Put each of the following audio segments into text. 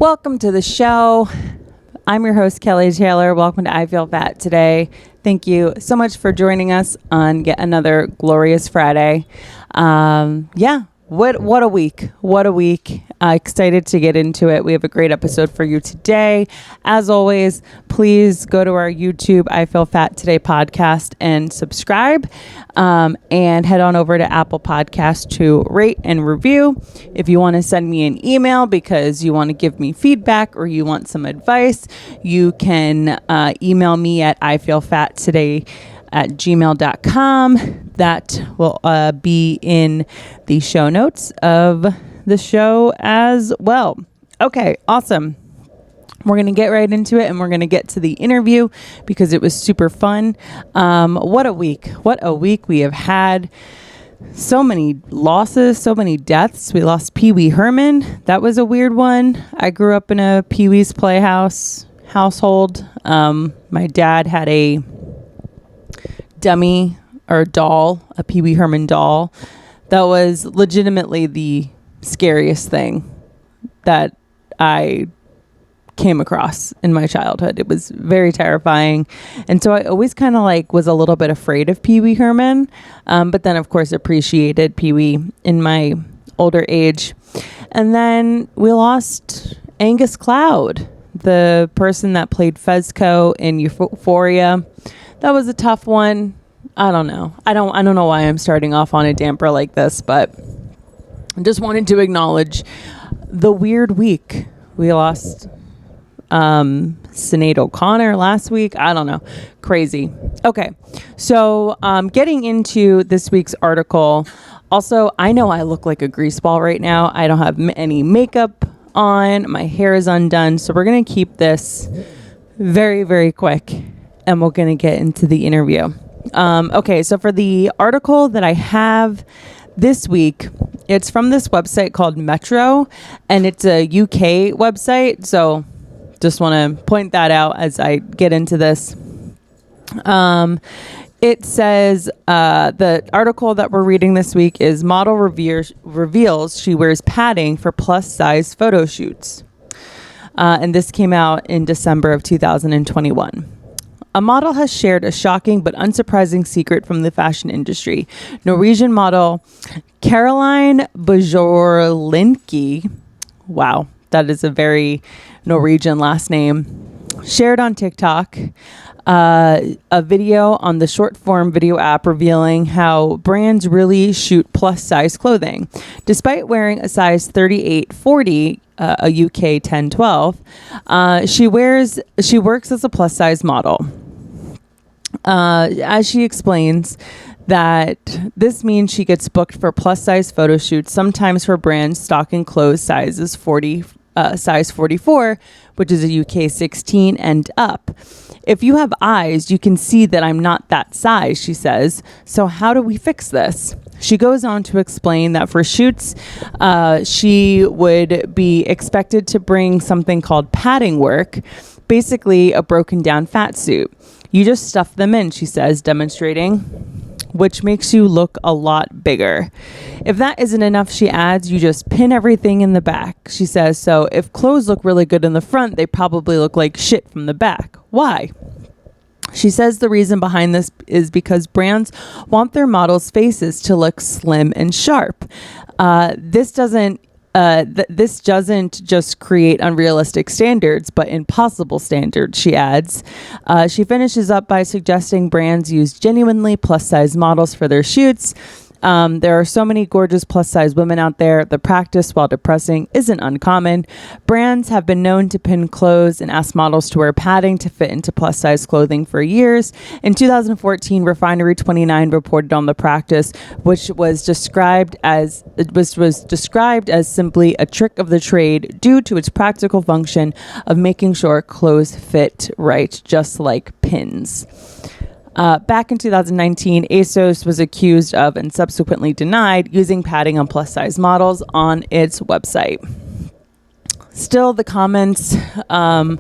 Welcome to the show. I'm your host, Kelly Taylor. Welcome to I Feel Fat Today. Thank you so much for joining us on yet another glorious Friday. What a week. What a week. Excited to get into it. We have a great episode for you today. As always, please go to our YouTube I Feel Fat Today podcast and subscribe, and head on over to Apple Podcasts to rate and review. If you want to send me an email because you want to give me feedback or you want some advice, you can email me at ifeelfattoday@gmail.com. That will be in the show notes of the show as well. Okay, awesome. We're going to get right into it and we're going to get to the interview because it was super fun. What a week. What a week we have had. So many losses, so many deaths. We lost Pee Wee Herman. That was a weird one. I grew up in a Pee Wee's Playhouse household. My dad had a dummy or doll, a Pee Wee Herman doll. That was legitimately the scariest thing that I came across in my childhood. It was very terrifying. And so I always kind of was a little bit afraid of Pee Wee Herman. But then of course appreciated Pee Wee in my older age. And then we lost Angus Cloud, the person that played Fezco in Euphoria. That was a tough one. I don't know. I don't know why I'm starting off on a damper like this, but I just wanted to acknowledge the weird week. We lost Sinead O'Connor last week. I don't know. Crazy. Okay. So getting into this week's article. Also, I know I look like a greaseball right now. I don't have any makeup on. My hair is undone. So we're going to keep this very, very quick. And we're going to get into the interview. Okay. So for the article that I have this week, it's from this website called Metro, and it's a UK website. So just want to point that out as I get into this. It says the article that we're reading this week is model reveals she wears padding for plus size photo shoots. And this came out in December of 2021. A model has shared a shocking but unsurprising secret from the fashion industry. Norwegian model Caroline Bjorlinke, wow, that is a very Norwegian last name, shared on TikTok a video on the short form video app revealing how brands really shoot plus size clothing. Despite wearing a size 38-40, a UK 10-12, she works as a plus size model. As she explains that this means she gets booked for plus size photo shoots, sometimes for brands stocking clothes sizes size 44, which is a UK 16 and up. If you have eyes, you can see that I'm not that size, she says. So how do we fix this? She goes on to explain that for shoots, she would be expected to bring something called padding work, basically a broken down fat suit. You just stuff them in, she says, demonstrating, which makes you look a lot bigger. If that isn't enough, she adds, you just pin everything in the back. She says, so if clothes look really good in the front, they probably look like shit from the back. Why? She says the reason behind this is because brands want their models' faces to look slim and sharp. This doesn't just create unrealistic standards, but impossible standards, she adds. She finishes up by suggesting brands use genuinely plus-size models for their shoots. There are so many gorgeous plus-size women out there. The practice, while depressing, isn't uncommon. Brands have been known to pin clothes and ask models to wear padding to fit into plus-size clothing for years. In 2014, Refinery 29 reported on the practice, which was described as simply a trick of the trade due to its practical function of making sure clothes fit right, just like pins. Back in 2019, ASOS was accused of and subsequently denied using padding on plus-size models on its website. Still, the comments on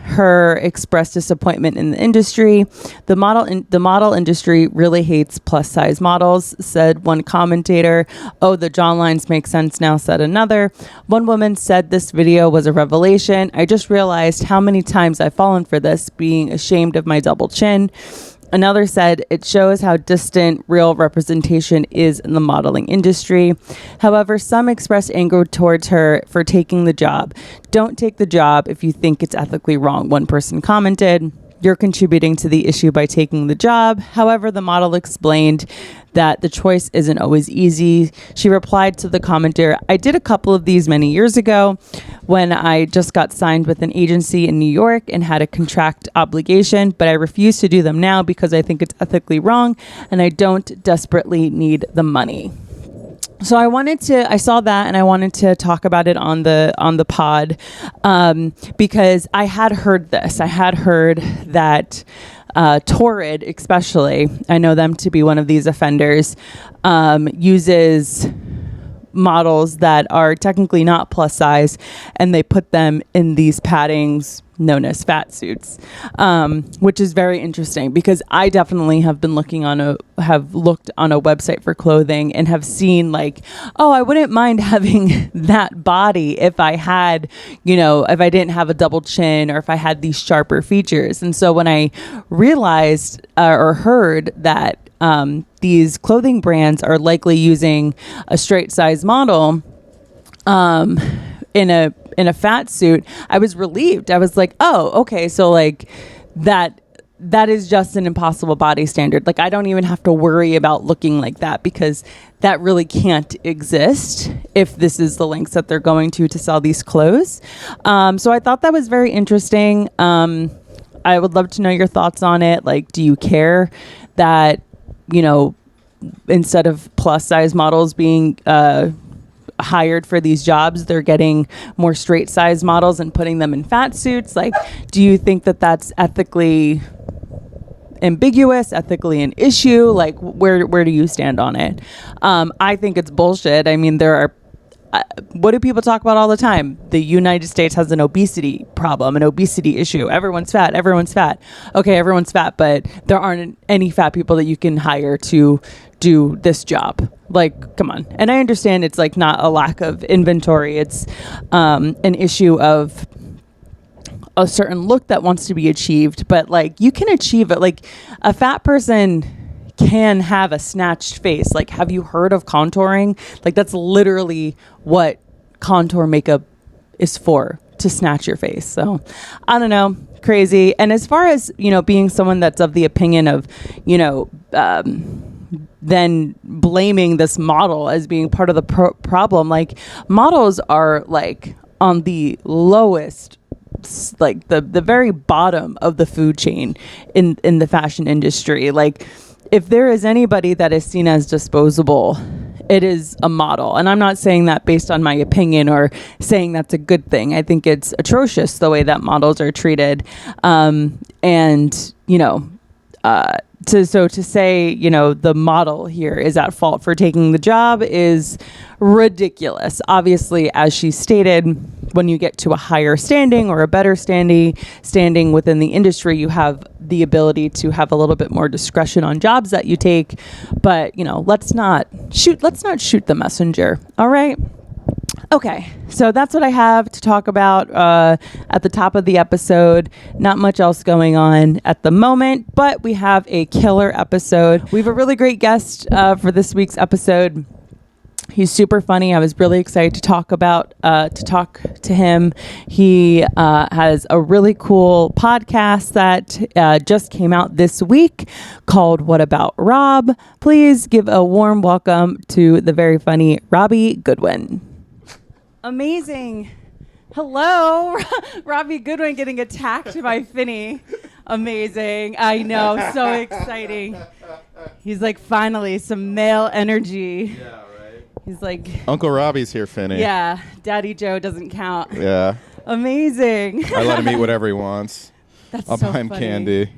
her expressed disappointment in the industry. The model industry really hates plus size models, said one commentator. Oh, the jawlines make sense now, said another. One woman said this video was a revelation. I just realized how many times I've fallen for this, being ashamed of my double chin. Another said, it shows how distant real representation is in the modeling industry. However, some expressed anger towards her for taking the job. Don't take the job if you think it's ethically wrong, one person commented. You're contributing to the issue by taking the job. However, the model explained that the choice isn't always easy. She replied to the commenter, I did a couple of these many years ago when I just got signed with an agency in New York and had a contract obligation, but I refuse to do them now because I think it's ethically wrong and I don't desperately need the money. So I saw that and I wanted to talk about it on the pod because I had heard this. I had heard that Torrid, especially, I know them to be one of these offenders, uses models that are technically not plus size and they put them in these paddings known as fat suits, which is very interesting because I definitely have looked on a website for clothing and have seen like, oh, I wouldn't mind having that body if I had, if I didn't have a double chin or if I had these sharper features. And so when I realized or heard that these clothing brands are likely using a straight size model in a fat suit, I was relieved. I was like, oh, okay. So like that is just an impossible body standard. Like I don't even have to worry about looking like that because that really can't exist if this is the lengths that they're going to sell these clothes. So I thought that was very interesting. I would love to know your thoughts on it. Like, do you care that, instead of plus size models being, hired for these jobs, they're getting more straight size models and putting them in fat suits? Like, do you think that that's ethically ambiguous, ethically an issue? Like, where do you stand on it? I think it's bullshit. I mean, there are what do people talk about all the time? The United States has an obesity problem, an obesity issue. Everyone's fat. Okay, everyone's fat, but there aren't any fat people that you can hire to do this job. Like, come on. And I understand it's like not a lack of inventory. It's an issue of a certain look that wants to be achieved, but like you can achieve it. Like a fat person can have a snatched face. Like, have you heard of contouring? Like that's literally what contour makeup is for, to snatch your face. So I don't know, crazy. And as far as, being someone that's of the opinion of, then blaming this model as being part of the problem, like models are like on the lowest, like the very bottom of the food chain in the fashion industry. Like if there is anybody that is seen as disposable, it is a model. And I'm not saying that based on my opinion or saying that's a good thing. I think it's atrocious the way that models are treated. To say, the model here is at fault for taking the job is ridiculous. Obviously, as she stated, when you get to a higher standing or a better standing within the industry, you have the ability to have a little bit more discretion on jobs that you take. But, let's not shoot the messenger. All right. Okay, so that's what I have to talk about at the top of the episode. Not much else going on at the moment, but we have a killer episode. We have a really great guest for this week's episode. He's super funny. I was really excited to talk to him. He has a really cool podcast that just came out this week called What About Rob? Please give a warm welcome to the very funny Robbie Goodwin. Amazing. Hello. Robbie Goodwin getting attacked by Finney. Amazing. I know. So exciting. He's like, finally, some male energy. Yeah, right. He's like, Uncle Robbie's here, Finney. Yeah. Daddy Joe doesn't count. Yeah. Amazing. I let him eat whatever he wants. I'll buy him candy.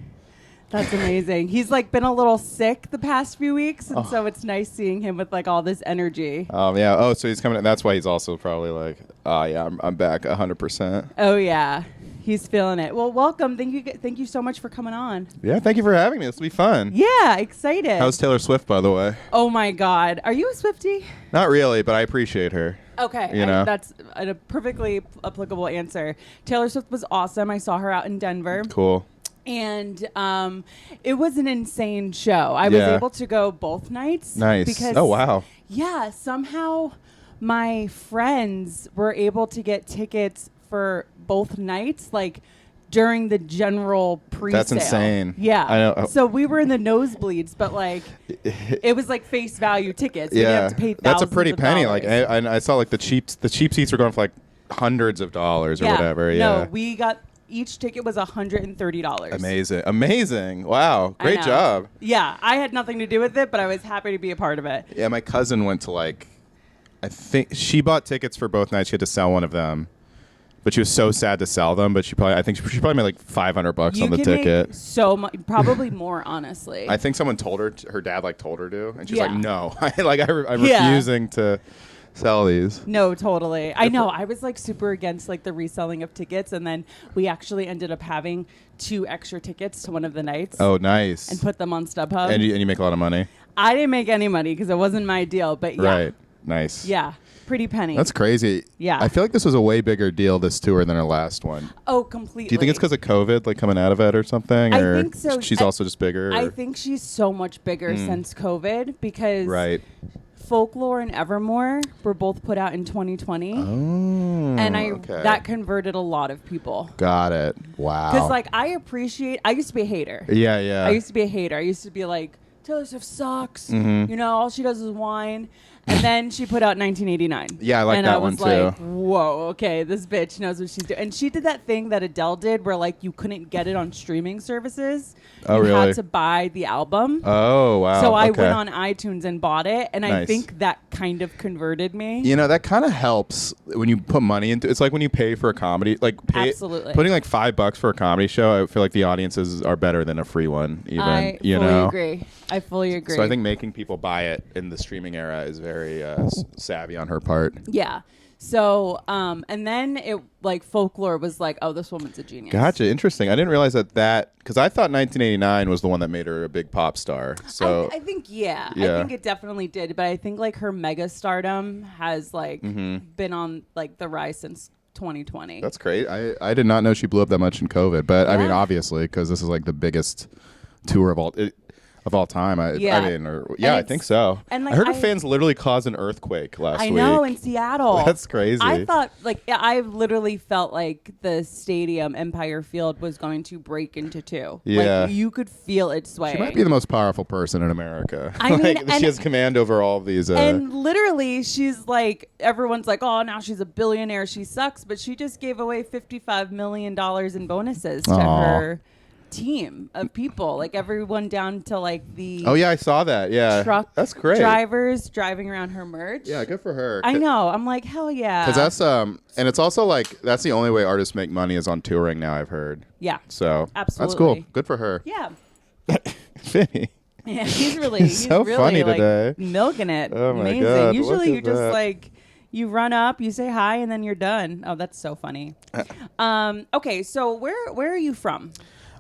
That's amazing. He's like been a little sick the past few weeks, and so it's nice seeing him with like all this energy. Yeah. Oh, so he's coming. That's why he's also probably like, oh yeah, I'm back 100%. Oh yeah, He's feeling it. Well, welcome. Thank you so much for coming on. Yeah, thank you for having me. This will be fun. Yeah, excited. How's Taylor Swift, by the way? Oh my God, are you a Swiftie? Not really, but I appreciate her. Okay, You know? that's a perfectly applicable answer. Taylor Swift was awesome. I saw her out in Denver. Cool. And it was an insane show. I was able to go both nights. Nice. Because, oh, wow. Yeah, somehow my friends were able to get tickets for both nights, like during the general pre-sale. That's insane. Yeah. I know. So we were in the nosebleeds, but like it was like face value tickets. You didn't have to pay that's a pretty penny. dollars. Like I saw like the cheap seats were going for like hundreds of dollars or whatever. Yeah. No, we got each ticket was $130. Amazing. Wow. Great job. Yeah, I had nothing to do with it, but I was happy to be a part of it. Yeah, my cousin went to I think she bought tickets for both nights. She had to sell one of them. But she was so sad to sell them. But she probably made like $500 on the ticket. Make so much, probably more, honestly. I think someone told her dad told her to, and she's like, "No, I'm refusing to sell these." No, totally. I know. I was like super against like the reselling of tickets, and then we actually ended up having 2 extra tickets to one of the nights. Oh, nice! And put them on StubHub. And you make a lot of money. I didn't make any money because it wasn't my deal, but yeah. Right. Nice. Yeah. Pretty penny. That's crazy. Yeah. I feel like this was a way bigger deal, this tour, than her last one. Oh, completely. Do you think it's because of COVID, like coming out of it or something? Or I think so. She's also just bigger? I think she's so much bigger since COVID because right. Folklore and Evermore were both put out in 2020. Oh, and that converted a lot of people. Got it. Wow. Because I used to be a hater. Yeah. I used to be a hater. I used to be like, Taylor Swift sucks. You know, all she does is whine. And then she put out 1989. Yeah, I like that one too. And I was like, whoa, okay, this bitch knows what she's doing. And she did that thing that Adele did where you couldn't get it on streaming services. Oh, you really? had to buy the album. Oh, wow. So I went on iTunes and bought it. And Nice. I think that kind of converted me. You know, that kind of helps when you put money into it. It's like when you pay for a comedy. Absolutely. Putting $5 for a comedy show, I feel like the audiences are better than a free one, even. I fully agree. So I think making people buy it in the streaming era is very savvy on her part. Yeah. So, and then Folklore was like, oh, this woman's a genius. Gotcha. Interesting. I didn't realize that because I thought 1989 was the one that made her a big pop star. So I think, I think it definitely did. But I think her mega stardom has been on the rise since 2020. That's great. I did not know she blew up that much in COVID, but I mean, obviously, because this is the biggest tour of all time. I think so. And I heard her fans literally caused an earthquake last week. I know, in Seattle. That's crazy. I thought, I literally felt like the stadium, Empire Field, was going to break into 2. Yeah. You could feel it swaying. She might be the most powerful person in America. I mean, she has command over all of these. And literally, she's everyone's like, oh, now she's a billionaire. She sucks. But she just gave away $55 million in bonuses to her team of people, everyone down to the I saw that. Yeah, truck that's great. Drivers driving around her merch. Yeah, good for her. I know. I'm like, hell yeah. Because that's and it's also that's the only way artists make money is on touring now. I've heard. Yeah. So absolutely, that's cool. Good for her. Yeah. Finny. Yeah, he's really funny today. Milking it. Oh my Amazing. God, Usually you just you run up, you say hi, and then you're done. Oh, that's so funny. Okay, so where are you from?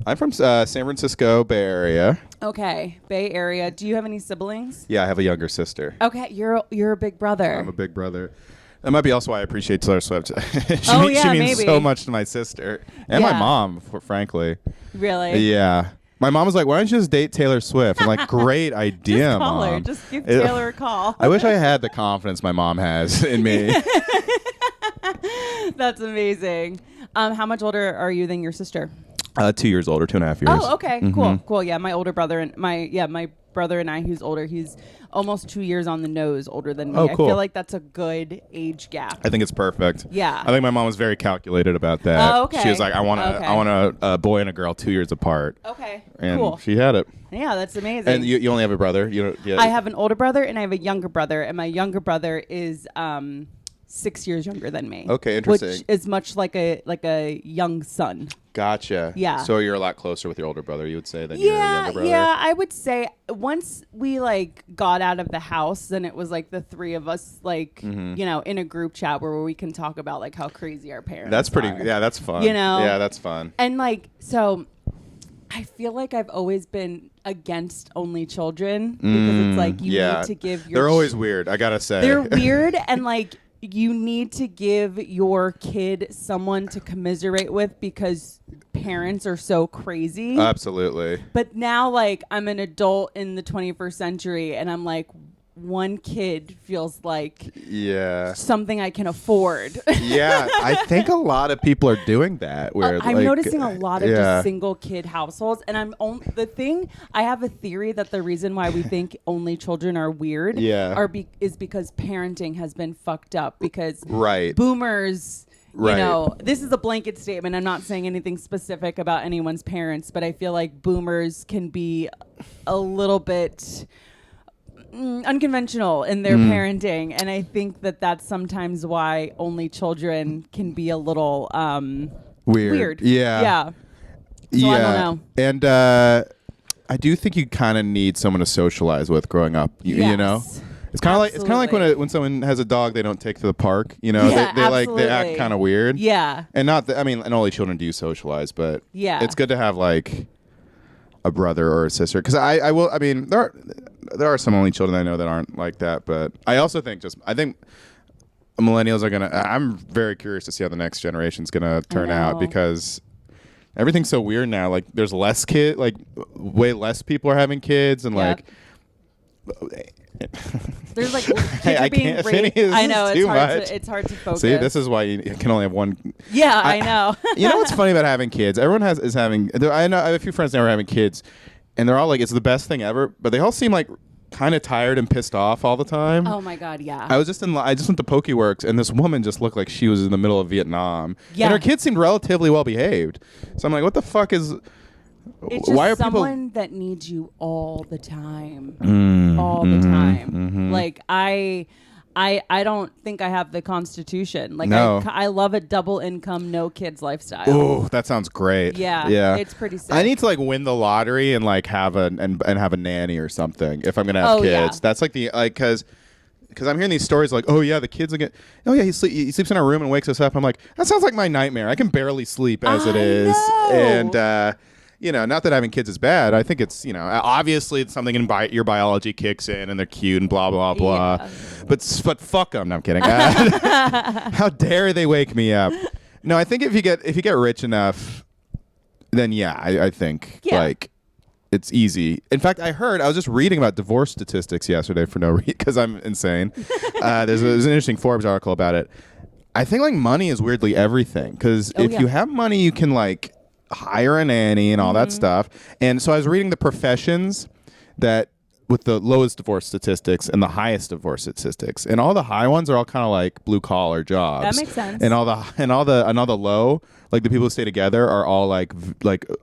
I'm from San Francisco, Bay Area. Okay, Bay Area. Do you have any siblings? Yeah, I have a younger sister. Okay, you're a big brother. I'm a big brother. That might be also why I appreciate Taylor Swift. she means maybe. so much to my sister and my mom, frankly. Really? Yeah. My mom was like, why don't you just date Taylor Swift? I'm like, great idea, just call Mom. her. Just give Taylor a call. I wish I had the confidence my mom has in me. That's amazing. How much older are you than your sister? 2 years older, 2.5 years. Oh, okay. Mm-hmm. Cool. Yeah, my older brother and my brother and I, who's older, he's almost 2 years on the nose older than me. Oh, cool. I feel like that's a good age gap. I think it's perfect. Yeah. I think my mom was very calculated about that. Oh, okay. She was like, I want a boy and a girl 2 years apart. Okay. And cool. she had it. Yeah, that's amazing. And you only have a brother? I have an older brother and I have a younger brother, and my younger brother is 6 years younger than me. Okay, interesting. Which is much like a young son. Gotcha. Yeah. So you're a lot closer with your older brother, you would say, than your younger brother? Yeah, I would say once we like got out of the house, then it was like the three of us, like, you know, in a group chat where we can talk about like how crazy our parents are. Yeah, that's fun. You know? Yeah, that's fun. And like, so I feel like I've always been against only children because it's like you need to give your... They're always weird, I gotta say. They're weird, and like you need to give your kid someone to commiserate with because parents are so crazy. Absolutely. But now, like, I'm an adult in the 21st century, and I'm like, one kid feels like something I can afford. Yeah, I think a lot of people are doing that. Where I'm noticing a lot of just single kid households, and I have a theory that the reason why we think only children are weird is because parenting has been fucked up because boomers. You know, this is a blanket statement. I'm not saying anything specific about anyone's parents, but I feel like boomers can be a little bit unconventional in their parenting, and I think that that's sometimes why only children can be a little weird. Yeah. So I don't know. And I do think you kind of need someone to socialize with growing up. You know, it's kind of like when someone has a dog they don't take to the park. You know, they act kind of weird. Yeah. And and only children do socialize, but it's good to have like a brother or a sister, because there are some only children I know that aren't like that, but I also think millennials are I'm very curious to see how the next generation's gonna turn out, because everything's so weird now. Like there's less way less people are having kids, and like there's like kids being raped. I know it's hard to focus. See, this is why you can only have one. Yeah, I know. You know what's funny about having kids? Everyone is having. I have a few friends that are having kids, and they're all like, it's the best thing ever. But they all seem like kind of tired and pissed off all the time. Oh my god, yeah. I just went to PokeWorks, and this woman just looked like she was in the middle of Vietnam. Yeah. And her kids seemed relatively well behaved. So I'm like, what the fuck is? It's just why are someone that needs you all the time, all the time. Mm-hmm. Like I don't think I have the constitution. Like I love a double income, no kids lifestyle. Oh, that sounds great. Yeah, it's pretty sick. I need to like win the lottery and like have a nanny or something if I'm gonna have kids. Yeah. That's like because I'm hearing these stories like, oh yeah, the kids he sleeps in our room and wakes us up. I'm like, that sounds like my nightmare. I can barely sleep as it is, and. You know, not that having kids is bad. I think it's, obviously it's something your biology kicks in and they're cute and blah, blah, blah. Yeah. But fuck them. No, I'm kidding. How dare they wake me up? No, I think if you get rich enough, then I think like it's easy. In fact, I was just reading about divorce statistics yesterday for no reason because I'm insane. There's an interesting Forbes article about it. I think like money is weirdly everything, because if you have money, you can like hire a nanny and all that stuff. And so I was reading the professions that with the lowest divorce statistics and the highest divorce statistics, and all the high ones are all kind of like blue collar jobs. That makes sense. And all the low, like the people who stay together are all like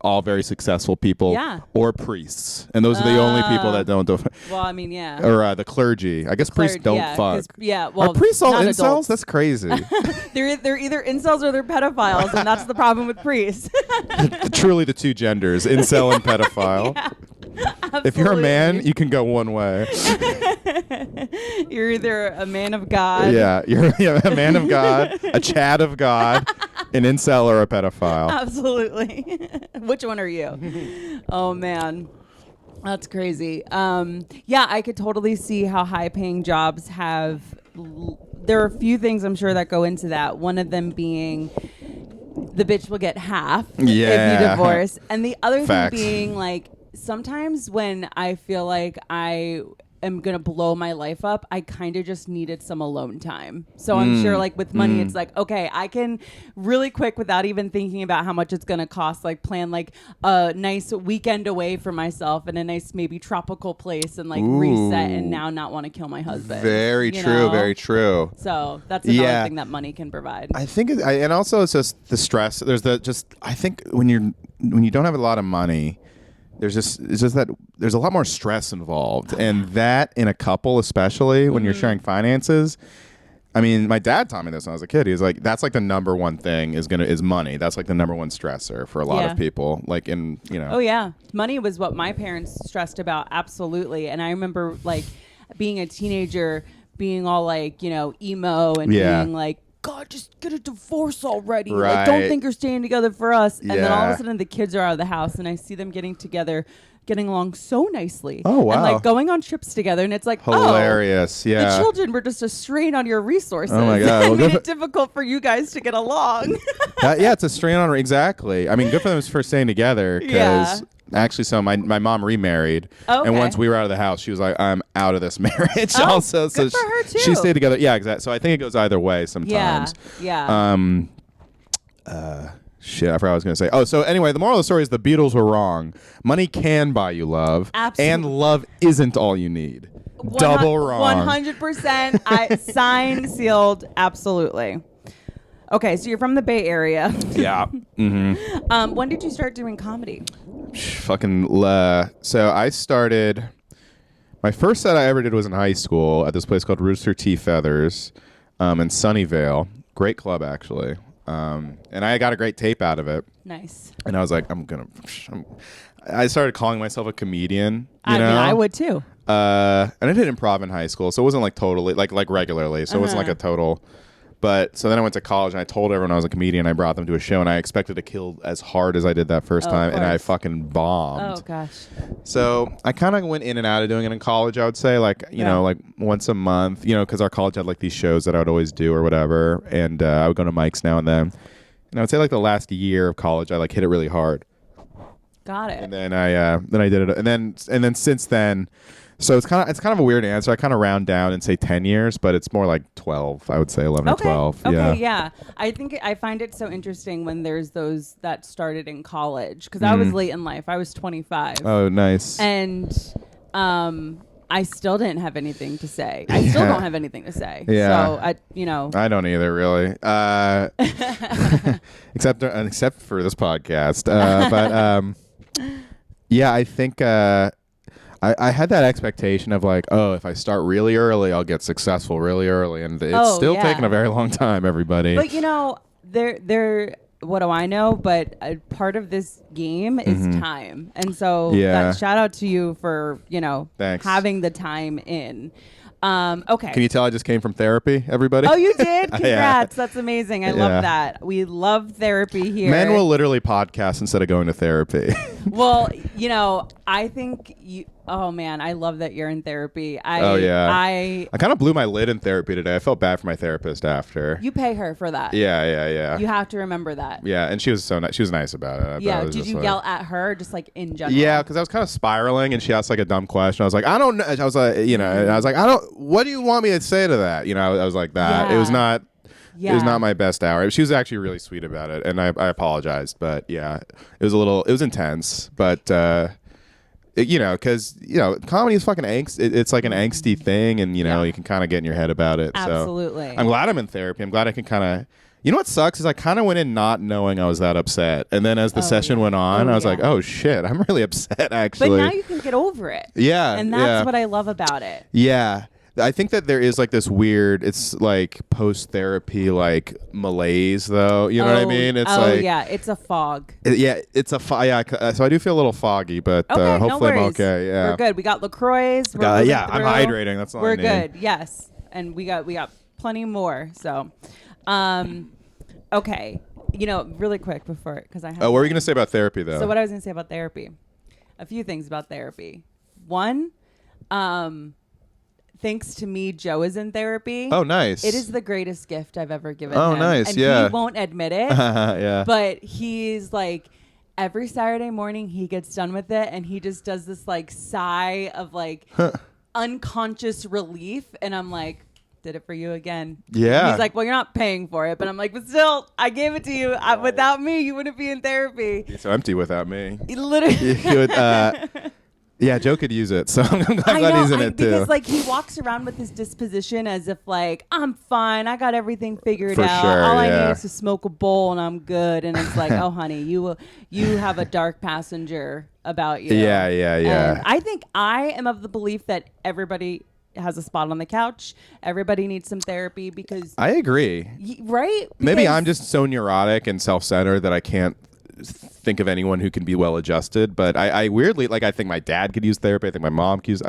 all very successful people, or priests, and those are the only people that don't do. Well, I mean, or the clergy. I guess priests don't fuck. Well, are priests all incels? Adults. That's crazy. They're either incels or they're pedophiles, and that's the problem with priests. Truly, the two genders: incel and pedophile. Absolutely. If you're a man, you can go one way. You're either a man of God. Yeah, you're a man of God, a Chad of God, an incel, or a pedophile. Absolutely. Which one are you? Oh, man. That's crazy. I could totally see how high-paying jobs have... There are a few things I'm sure that go into that. One of them being the bitch will get half if you divorce. And the other thing being like... Sometimes when I feel like I am going to blow my life up, I kind of just needed some alone time. So I'm sure like with money, it's like, okay, I can really quick without even thinking about how much it's going to cost, like plan like a nice weekend away for myself in a nice maybe tropical place and like reset and now not want to kill my husband. Very true. Very true. So that's another thing that money can provide. I think, and also it's just the stress. I think when you don't have a lot of money, it's just that there's a lot more stress involved, and that in a couple, especially when you're sharing finances, I mean, my dad taught me this when I was a kid. He was like, that's like the number one thing is money. That's like the number one stressor for a lot of people. Like Oh yeah. Money was what my parents stressed about. Absolutely. And I remember like being a teenager, being all like, emo and being like, God, just get a divorce already. Right. Like, don't think you're staying together for us. And then all of a sudden the kids are out of the house and I see them getting along so nicely. Oh, wow. And like going on trips together. And it's like, hilarious. Yeah. The children were just a strain on your resources. Oh my God. Well, made it difficult for you guys to get along. Yeah, it's a strain on. Exactly. I mean, good for them for staying together. Because actually, so my mom remarried. And once we were out of the house, she was like, I'm out of this marriage also. Good for her too. She stayed together. Yeah, exactly. So I think it goes either way sometimes. Yeah. Shit, I forgot what I was going to say. Oh, so anyway, the moral of the story is the Beatles were wrong. Money can buy you love. Absolutely. And love isn't all you need. Double wrong. 100%. I signed, sealed. Absolutely. Okay, so you're from the Bay Area. Yeah. Mm-hmm. When did you start doing comedy? So I started... My first set I ever did was in high school at this place called Rooster Tea Feathers in Sunnyvale. Great club, actually. And I got a great tape out of it. Nice. And I was like, I started calling myself a comedian. I mean, I would too. And I did improv in high school, so it wasn't like totally, like regularly. So it wasn't like a total. But so then I went to college and I told everyone I was a comedian. I brought them to a show and I expected to kill as hard as I did that first time. And I fucking bombed. Oh, gosh. So I kind of went in and out of doing it in college, I would say. Like, you know, like once a month, because our college had like these shows that I would always do or whatever. And I would go to mics now and then. And I would say like the last year of college, I like hit it really hard. Got it. And then I did it. And then since then... So it's kind of a weird answer. I kind of round down and say 10 years, but it's more like 12. I would say 11 or 12. Okay, yeah. I find it so interesting when there's those that started in college because I was late in life. I was 25. Oh, nice. And I still didn't have anything to say. I still don't have anything to say. Yeah. So I don't either, really. Except for this podcast. But yeah, I think. I had that expectation of like, oh, if I start really early, I'll get successful really early, and it's still taking a very long time, everybody. But there. What do I know? But a part of this game is time, and so shout out to you for Thanks. having the time in. Okay. Can you tell I just came from therapy, everybody? Oh, you did? Congrats. That's amazing. I love that. We love therapy here. Men will literally podcast instead of going to therapy. Well, I think oh man, I love that you're in therapy. I kind of blew my lid in therapy today. I felt bad for my therapist after. You pay her for that. Yeah. You have to remember that. Yeah, and she was so nice. She was nice about it. Did you yell at her just like in general? Yeah, because I was kind of spiraling, and she asked like a dumb question. I was like, I don't know. I was like, and I was like, I don't. What do you want me to say to that? I was like that. Yeah. It was not. Yeah. It was not my best hour. She was actually really sweet about it, and I apologized. But yeah, it was intense. But because comedy is fucking angst. It's like an angsty thing, and you can kind of get in your head about it. Absolutely. So I'm glad I'm in therapy. I'm glad I can kind of. You know what sucks is I kind of went in not knowing I was that upset, and then as the session went on, I was like, "Oh shit, I'm really upset." Actually, but now you can get over it. Yeah, and that's what I love about it. Yeah. I think that there is like this weird, it's like post-therapy like malaise though. You know what I mean? It's it's a fog. It's a fog. Yeah, so I do feel a little foggy, but hopefully I'm okay. Yeah, we're good. We got LaCroix. I'm hydrating. That's all I need. We're good. Yes, and we got plenty more. So, okay. Really quick before because I have. Oh, what were you gonna say about therapy though? So what I was gonna say about therapy, a few things about therapy. One, thanks to me, Joe is in therapy. Oh, nice. It is the greatest gift I've ever given him. Oh, nice. And he won't admit it. Yeah. But he's like, every Saturday morning he gets done with it and he just does this like sigh of like unconscious relief. And I'm like, did it for you again. Yeah. And he's like, well, you're not paying for it. But I'm like, but still, I gave it to you. Without me, you wouldn't be in therapy. It's so empty without me. Literally. Yeah, Joe could use it, so I'm glad he's in it too. Because like he walks around with his disposition as if like I'm fine, I got everything figured For out. sure, All I need is to smoke a bowl and I'm good. And it's like, oh honey, you have a dark passenger about you. Yeah. And I think I am of the belief that everybody has a spot on the couch. Everybody needs some therapy because I agree. Right? Maybe I'm just so neurotic and self-centered that I can't think of anyone who can be well adjusted, but I weirdly, like, I think my dad could use therapy. I think my mom could use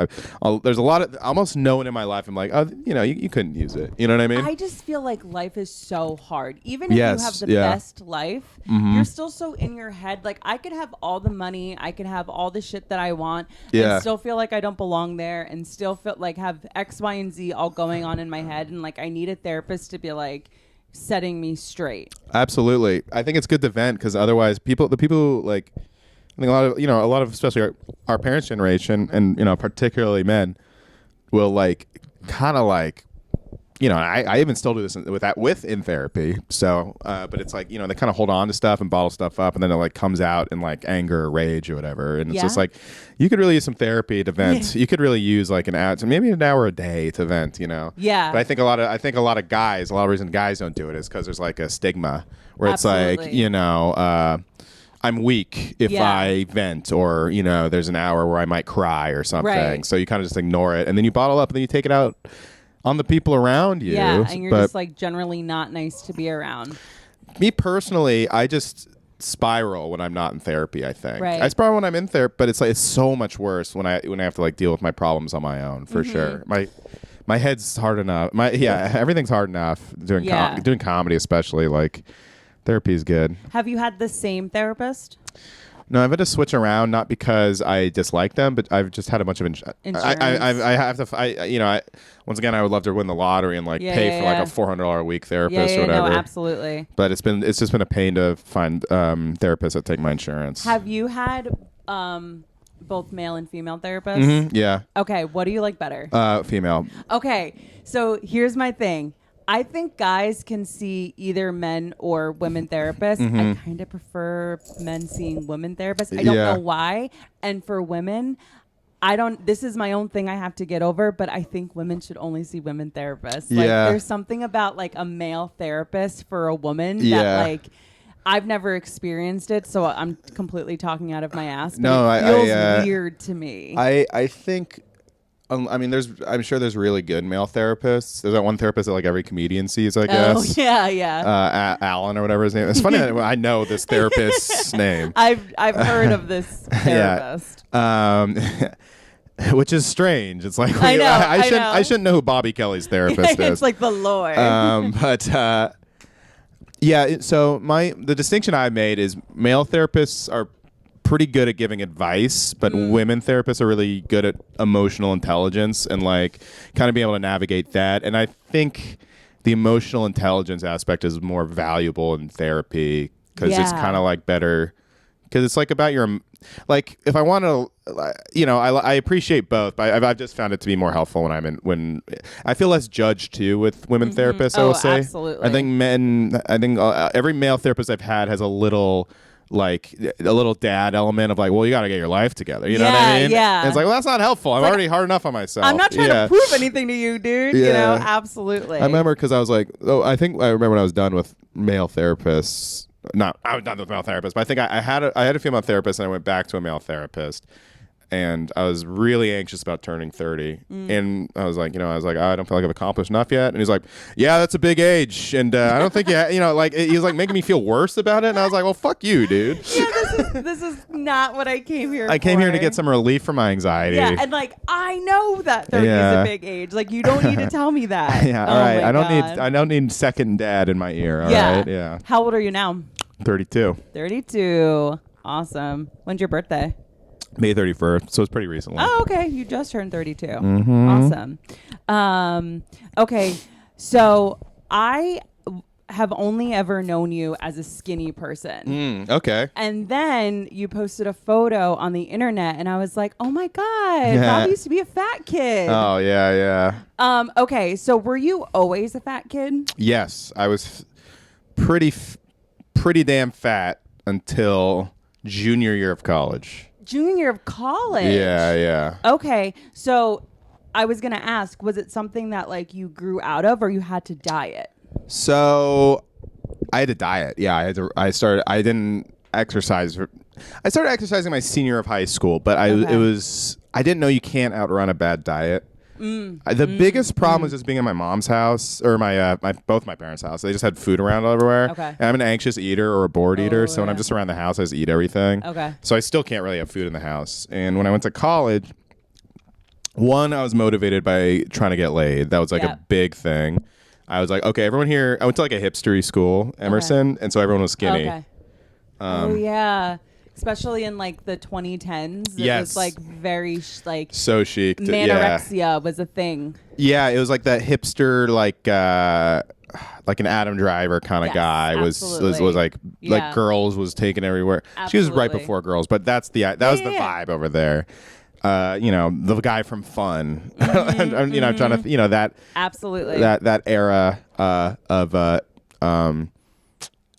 there's a lot of, almost no one in my life I'm like, oh, you couldn't use it. You know what I mean? I just feel like life is so hard. Even if you have the best life, you're still so in your head. Like, I could have all the money, I could have all the shit that I want, and still feel like I don't belong there, and still feel like have X, Y, and Z all going on in my head, and like I need a therapist to be like setting me straight. Absolutely. I think it's good to vent because otherwise the people like, I think a lot of especially our parents' generation and, particularly men will like kind of like, I even still do this in therapy. So, but it's like, they kind of hold on to stuff and bottle stuff up and then it like comes out in like anger or rage or whatever. And it's just like, you could really use some therapy to vent. You could really use like maybe an hour a day to vent, Yeah. But I think a lot of guys, a lot of reason guys don't do it is because there's like a stigma where it's like, I'm weak if I vent, or, there's an hour where I might cry or something. Right. So you kind of just ignore it and then you bottle up and then you take it out on the people around you. Yeah, and you're just like generally not nice to be around. Me personally, I just spiral when I'm not in therapy, I think. Right. I spiral when I'm in therapy, but it's so much worse when I have to like deal with my problems on my own, for sure. My head's hard enough. Everything's hard enough doing comedy, especially. Like, therapy is good. Have you had the same therapist? No, I've had to switch around, not because I dislike them, but I've just had a bunch of insurance. Once again, I would love to win the lottery and like pay for like a $400 a week therapist or whatever. No, absolutely. But it's just been a pain to find therapists that take my insurance. Have you had both male and female therapists? Mm-hmm, yeah. Okay, what do you like better? Female. Okay, so here's my thing. I think guys can see either men or women therapists. Mm-hmm. I kind of prefer men seeing women therapists. I don't know why. And for women, this is my own thing I have to get over, but I think women should only see women therapists. Like, there's something about like a male therapist for a woman that like, I've never experienced it, so I'm completely talking out of my ass. But it feels weird to me. I think... I'm sure there's really good male therapists. There's that one therapist that like every comedian sees, I guess. Oh, yeah. Alan or whatever his name is. It's funny that I know this therapist's name. I've heard of this therapist. Which is strange. It's like, I shouldn't know who Bobby Kelly's therapist is. It's like the lore. So the distinction I made is male therapists are pretty good at giving advice, but women therapists are really good at emotional intelligence and like kind of being able to navigate that. And I think the emotional intelligence aspect is more valuable in therapy because it's kind of like better, because it's like about your, like, if I want to, I appreciate both, but I've just found it to be more helpful when I feel less judged too with women therapists. I will say, absolutely. I think every male therapist I've had has a little dad element of like, well, you got to get your life together. You know what I mean? Yeah. And it's like, well, that's not helpful. I'm already hard enough on myself. I'm not trying to prove anything to you, dude. Yeah. Absolutely. I remember because I was like, I remember when I was done with male therapists. I was done with male therapists, but I think I had a female therapist and I went back to a male therapist. And I was really anxious about turning 30. And I was like, I don't feel like I've accomplished enough yet. And he's like, yeah, that's a big age. And I don't think, he was like making me feel worse about it. And I was like, well, fuck you, dude. Yeah, this is not what I came here for. I came here to get some relief from my anxiety. Yeah, and like, I know that 30 is a big age. Like, you don't need to tell me that. Yeah, all right. I don't need second dad in my ear. All right. Yeah. How old are you now? 32. 32. Awesome. When's your birthday? May 31st, so it's pretty recently. Oh, okay. You just turned 32. Mm-hmm. Awesome. Okay, so I have only ever known you as a skinny person. Okay. And then you posted a photo on the internet, and I was like, oh my God, Robbie used to be a fat kid. Oh, yeah. Okay, so were you always a fat kid? Yes, I was pretty damn fat until junior year of college. Junior year of college? Yeah. Okay, so I was going to ask, was it something that like you grew out of or you had to diet? So I had to diet. Yeah, I didn't exercise. I started exercising my senior year of high school, but I didn't know you can't outrun a bad diet. The biggest problem was just being in my mom's house or my both my parents' house. They just had food around everywhere. Okay. And I'm an anxious eater or a bored eater, so when I'm just around the house, I just eat everything. Okay. So I still can't really have food in the house. And when I went to college, one, I was motivated by trying to get laid. That was like a big thing. I was like, okay, everyone here. I went to like a hipstery school, Emerson, and so everyone was skinny. Okay. Oh yeah. Especially in like the 2010s, it was like very like so chic. Manorexia was a thing. Yeah, it was like that hipster, like an Adam Driver kind of guy was like Girls was taken everywhere. Absolutely. She was right before Girls, but that was the vibe over there. The guy from Fun. I'm trying to that absolutely that era of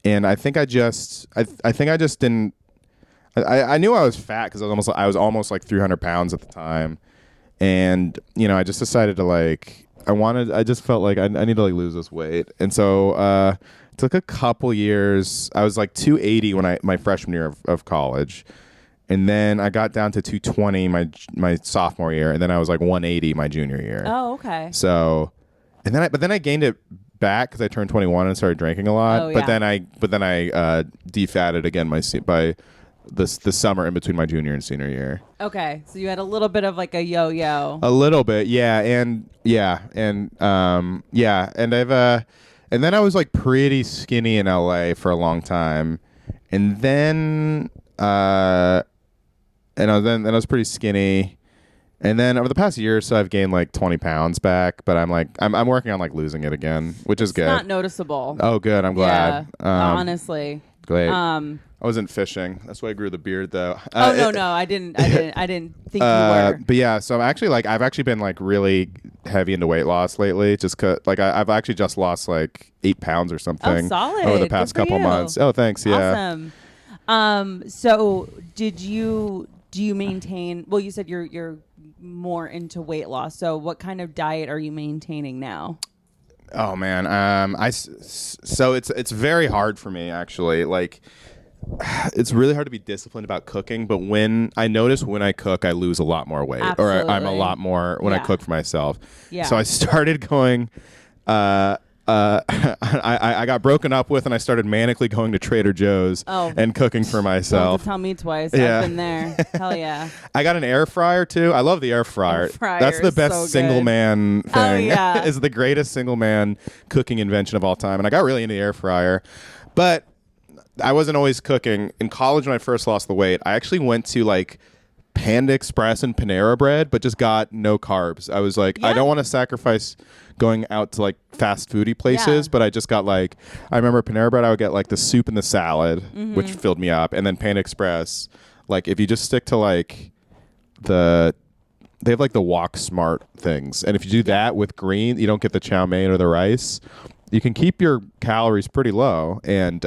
and I think I just didn't. I knew I was fat because I was almost like 300 pounds at the time, and I just decided to I just felt like I need to like lose this weight, and so it took a couple years. I was like 280 when my freshman year of college, and then I got down to 220 my sophomore year, and then I was like 180 my junior year. Oh, okay. So, but then I gained it back because I turned 21 and started drinking a lot. Oh, yeah. But then I defatted again by the summer in between my junior and senior year. Okay, so you had a little bit of like a yo-yo. A little bit, and I've and then I was like pretty skinny in LA for a long time, and then I was pretty skinny, and then over the past year or so I've gained like 20 pounds back, but I'm working on like losing it again, which is good. It's not noticeable. Oh, good. I'm glad. Yeah, honestly. Great. I wasn't fishing. That's why I grew the beard, though. No, I didn't think you were. But yeah, so I've actually been like really heavy into weight loss lately. Just cause I've actually just lost like 8 pounds or something. Oh, solid. Over the past couple months. Oh, thanks. Yeah. Awesome. So do you maintain? Well, you said you're more into weight loss. So what kind of diet are you maintaining now? Oh man, so it's very hard for me actually. Like, it's really hard to be disciplined about cooking, but when I cook, I lose a lot more weight. Absolutely. Or I'm a lot more when I cook for myself. Yeah. So I started going. I got broken up with, and I started manically going to Trader Joe's and cooking for myself. Don't tell me twice. Yeah. I've been there. Hell yeah. I got an air fryer too. I love the air fryer. That's the best single man thing. Oh, yeah. It's the greatest single man cooking invention of all time. And I got really into the air fryer, but I wasn't always cooking. In college, when I first lost the weight, I actually went to like Panda Express and Panera Bread, but just got no carbs. I was like, I don't want to sacrifice going out to like fast foodie places, but I just got like, I remember Panera Bread, I would get like the soup and the salad, which filled me up. And then Panda Express, like if you just stick to like they have like the Walk Smart things. And if you do that with green, you don't get the chow mein or the rice. You can keep your calories pretty low and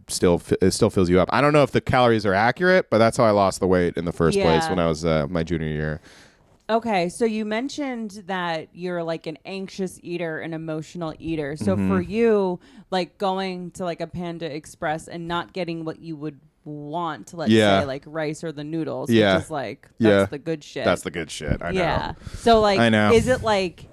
still it still fills you up. I don't know if the calories are accurate, but that's how I lost the weight in the first place when I was my junior year. Okay, so you mentioned that you're like an anxious eater, an emotional eater. So for you, like going to like a Panda Express and not getting what you would want, let's say like rice or the noodles, which is like that's the good shit. That's the good shit. I know. Yeah. So like, I know. Is it like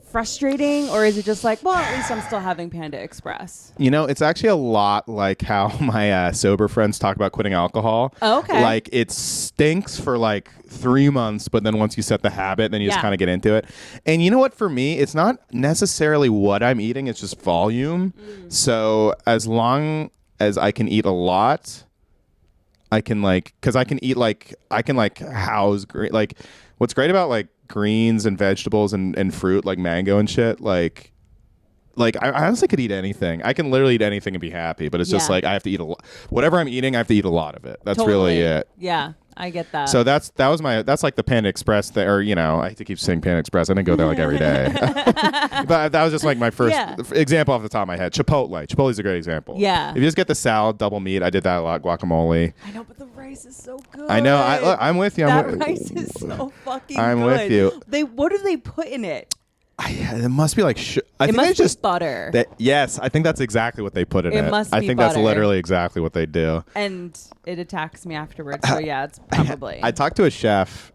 frustrating, or is it just like, well, at least I'm still having Panda Express? It's actually a lot like how my sober friends talk about quitting alcohol. Oh, okay. Like it stinks for like 3 months, but then once you set the habit, then you just kind of get into it. And you know what? For me, it's not necessarily what I'm eating; it's just volume. So as long as I can eat a lot, I can house great. Like what's great about like greens and vegetables and fruit like mango and shit, like I honestly could eat anything. I can literally eat anything and be happy, but it's just like I have to eat a lot. Whatever I'm eating, I have to eat a lot of it. That's really it. Yeah, I get that. So that's like the Panda Express thing, or I hate to keep saying Panda Express. I didn't go there like every day. But that was just like my first example off the top of my head. Chipotle's a great example. Yeah. If you just get the salad, double meat, I did that a lot. Guacamole. I know, but the rice is so good. I know. I'm with you. That rice is so fucking I'm good. with you. What do they put in it? It must be like I think must be just butter. Yes, I think that's exactly what they put in it. It must I be think butter. That's literally exactly what they do. And it attacks me afterwards. So yeah, it's probably. I talked to a chef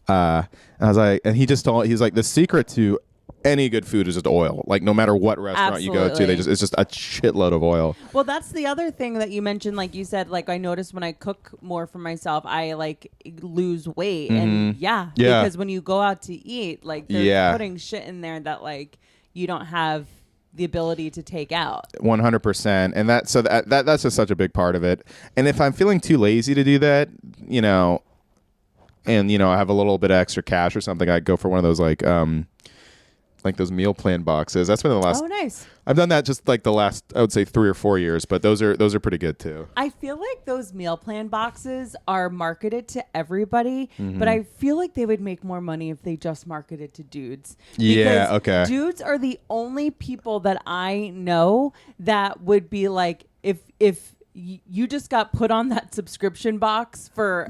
And I was like, and he's like, the secret to any good food is just oil. Like no matter what restaurant you go to, it's just a shitload of oil. Well, that's the other thing that you mentioned. Like you said, like I noticed when I cook more for myself, I like lose weight. And because when you go out to eat, like they're putting shit in there that like you don't have the ability to take out. 100%. And that's just such a big part of it. And if I'm feeling too lazy to do that, you know, and you know, I have a little bit of extra cash or something, I go for one of those like those meal plan boxes. That's been the last. Oh, nice. I've done that just like the last, I would say 3 or 4 years, but those are pretty good too. I feel like those meal plan boxes are marketed to everybody, but I feel like they would make more money if they just marketed to dudes. Yeah, okay. Dudes are the only people that I know that would be like, if you just got put on that subscription box for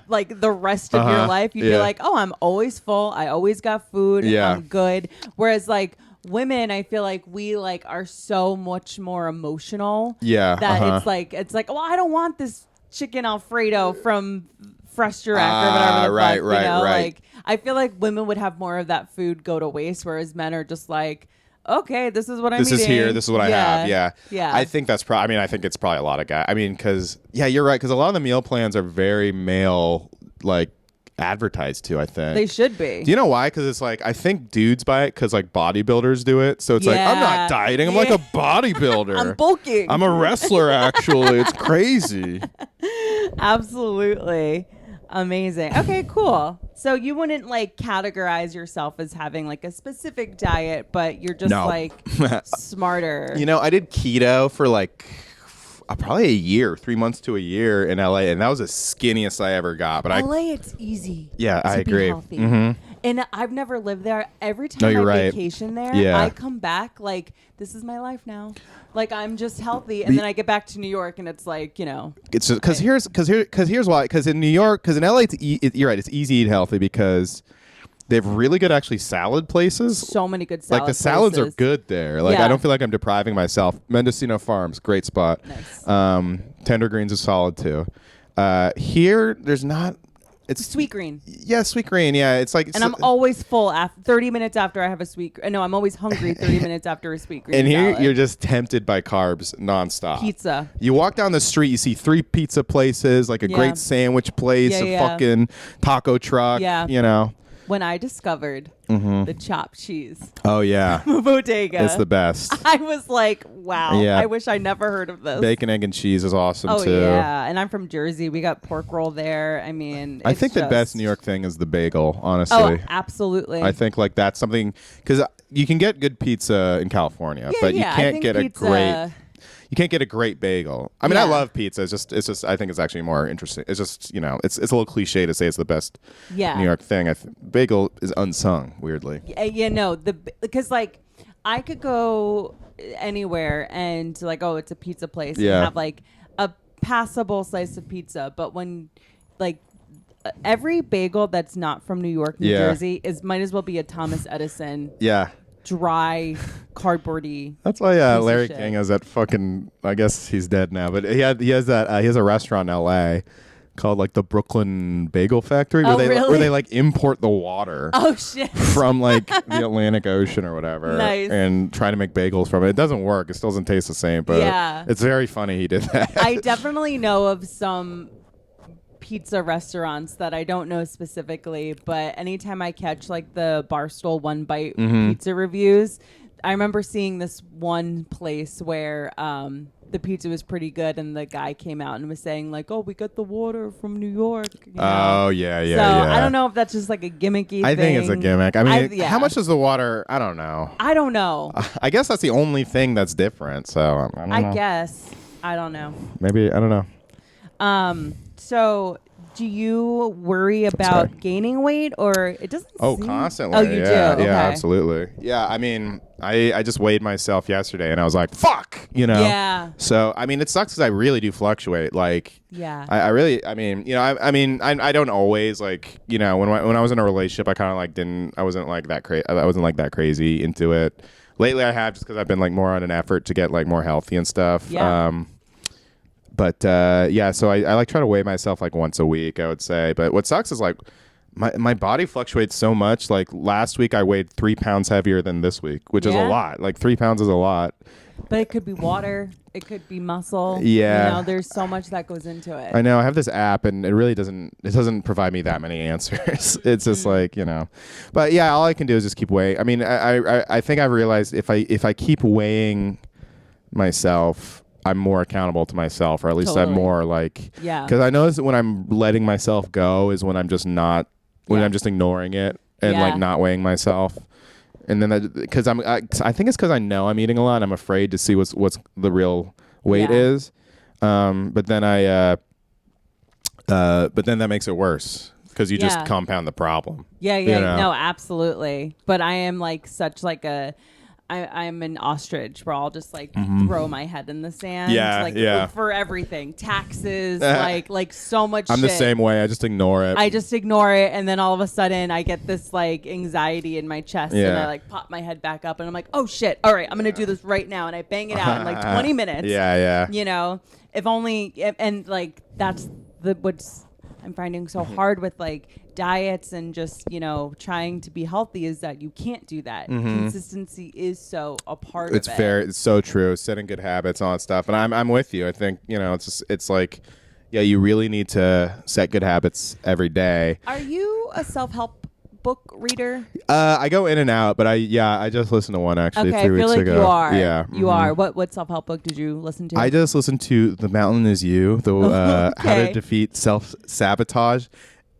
like the rest of your life, you'd be like, oh, I'm always full. I always got food. I'm good. Whereas like women, I feel like we like are so much more emotional. That it's like, well, I don't want this chicken Alfredo from Fresh Direct or whatever. Right. Like I feel like women would have more of that food go to waste, whereas men are just like, okay, this is what I'm eating. This is here. This is what I have. Yeah. I think that's probably. I think it's probably a lot of guys. I mean, because you're right. Because a lot of the meal plans are very male, like advertised to. I think they should be. Do you know why? Because it's like I think dudes buy it because like bodybuilders do it. So it's like I'm not dieting. I'm like a bodybuilder. I'm bulking. I'm a wrestler. Actually, it's crazy. Absolutely. Amazing. Okay, cool. So you wouldn't like categorize yourself as having like a specific diet, but you're just like smarter. You know, I did keto for like probably a year, 3 months to a year in LA, and that was the skinniest I ever got. But LA, it's easy. Yeah, I agree. And I've never lived there. Every time I vacation there, I come back like this is my life now. Like I'm just healthy, and then I get back to New York, and it's like, you know, it's just because here's why. Because in New York, because in LA, you're right. It's easy to eat healthy because they have really good actually salad places. So many good salad places. Like the salads are good there. Like I don't feel like I'm depriving myself. Mendocino Farms, great spot. Nice. Tender Greens is solid too. Here, there's not. It's Sweet Green. Yeah, Sweet Green. Yeah, it's like. And I'm always full 30 minutes after I have a sweet. No, I'm always hungry 30 minutes after a Sweet Green. And here salad. you're just tempted by carbs nonstop. Pizza. You walk down the street, you see 3 pizza places, like a great sandwich place, a fucking taco truck. Yeah. You know. When I discovered the chopped cheese. Oh, yeah. Bodega. It's the best. I was like, wow. Yeah. I wish I never heard of this. Bacon, egg, and cheese is awesome, too. Oh, yeah. And I'm from Jersey. We got pork roll there. I mean, I think the best New York thing is the bagel, honestly. Oh, absolutely. I think like that's something, because you can get good pizza in California, but you can't get a great... You can't get a great bagel. I mean, I love pizza. It's just. I think it's actually more interesting. It's just, you know, it's a little cliche to say it's the best New York thing. Bagel is unsung, weirdly. Because like I could go anywhere and like, oh, it's a pizza place and have like a passable slice of pizza, but when like every bagel that's not from New York, New Jersey might as well be a Thomas Edison. Yeah. Dry, cardboardy. That's why Larry King has that fucking. I guess he's dead now, but he has a restaurant in L.A. called like the Brooklyn Bagel Factory, where they like import the water. Oh shit! From like the Atlantic Ocean or whatever, nice. And try to make bagels from it. It doesn't work. It still doesn't taste the same, but it's very funny he did that. I definitely know of some pizza restaurants that I don't know specifically, but anytime I catch like the Barstool One Bite pizza reviews, I remember seeing this one place where the pizza was pretty good, and the guy came out and was saying like, "Oh, we got the water from New York." You know? Oh yeah. So I don't know if that's just like a gimmicky thing. I think it's a gimmick. I mean, how much is the water? I don't know. I guess that's the only thing that's different. So I don't know. Guess I don't know. Maybe I don't know. So do you worry about gaining weight, or it doesn't seem... Constantly. Oh, you do? Okay. Yeah, absolutely. Yeah, I mean, I just weighed myself yesterday, and I was like, fuck, you know? Yeah. So, I mean, it sucks because I really do fluctuate. Like, I really, I mean, you know, I don't always, like, you know, when I was in a relationship, I kind of, like, I wasn't, like, that crazy into it. Lately, I have, just because I've been, like, more on an effort to get, like, more healthy and stuff. Yeah. But so I like try to weigh myself like once a week, I would say. But what sucks is like my body fluctuates so much. Like last week I weighed 3 pounds heavier than this week, which is a lot. Like 3 pounds is a lot. But it could be water. It could be muscle. Yeah. You know, there's so much that goes into it. I know. I have this app and it really doesn't provide me that many answers. It's just like, you know. But yeah, all I can do is just keep weighing. I mean, I think I've realized if I keep weighing myself, I'm more accountable to myself, or at least I'm more like, because I notice that when I'm letting myself go is when I'm just not, when I'm just ignoring it and like not weighing myself. And then because I think it's because I know I'm eating a lot. I'm afraid to see what's the real weight is. But then that makes it worse because you just compound the problem. Yeah. You know? No, absolutely. But I am like such like I'm an ostrich where I'll just like throw my head in the sand. Like for everything. Taxes, like so much I'm shit. the same way. I just ignore it. And then all of a sudden I get this like anxiety in my chest and I like pop my head back up and I'm like, oh shit. All right, I'm going to do this right now. And I bang it out in like 20 minutes. Yeah. You know, if only, and like that's what's I'm finding so hard with like diets and just, you know, trying to be healthy is that you can't do that. Consistency is so a part of it. It's fair. It's so true. Setting good habits, all that stuff. And I'm with you. I think, you know, it's like, yeah, you really need to set good habits every day. Are you a self-help book reader? I go in and out, but I just listened to one actually 3 weeks ago. You are. Yeah. You are. What self-help book did you listen to? I just listened to The Mountain Is You, How to Defeat Self-Sabotage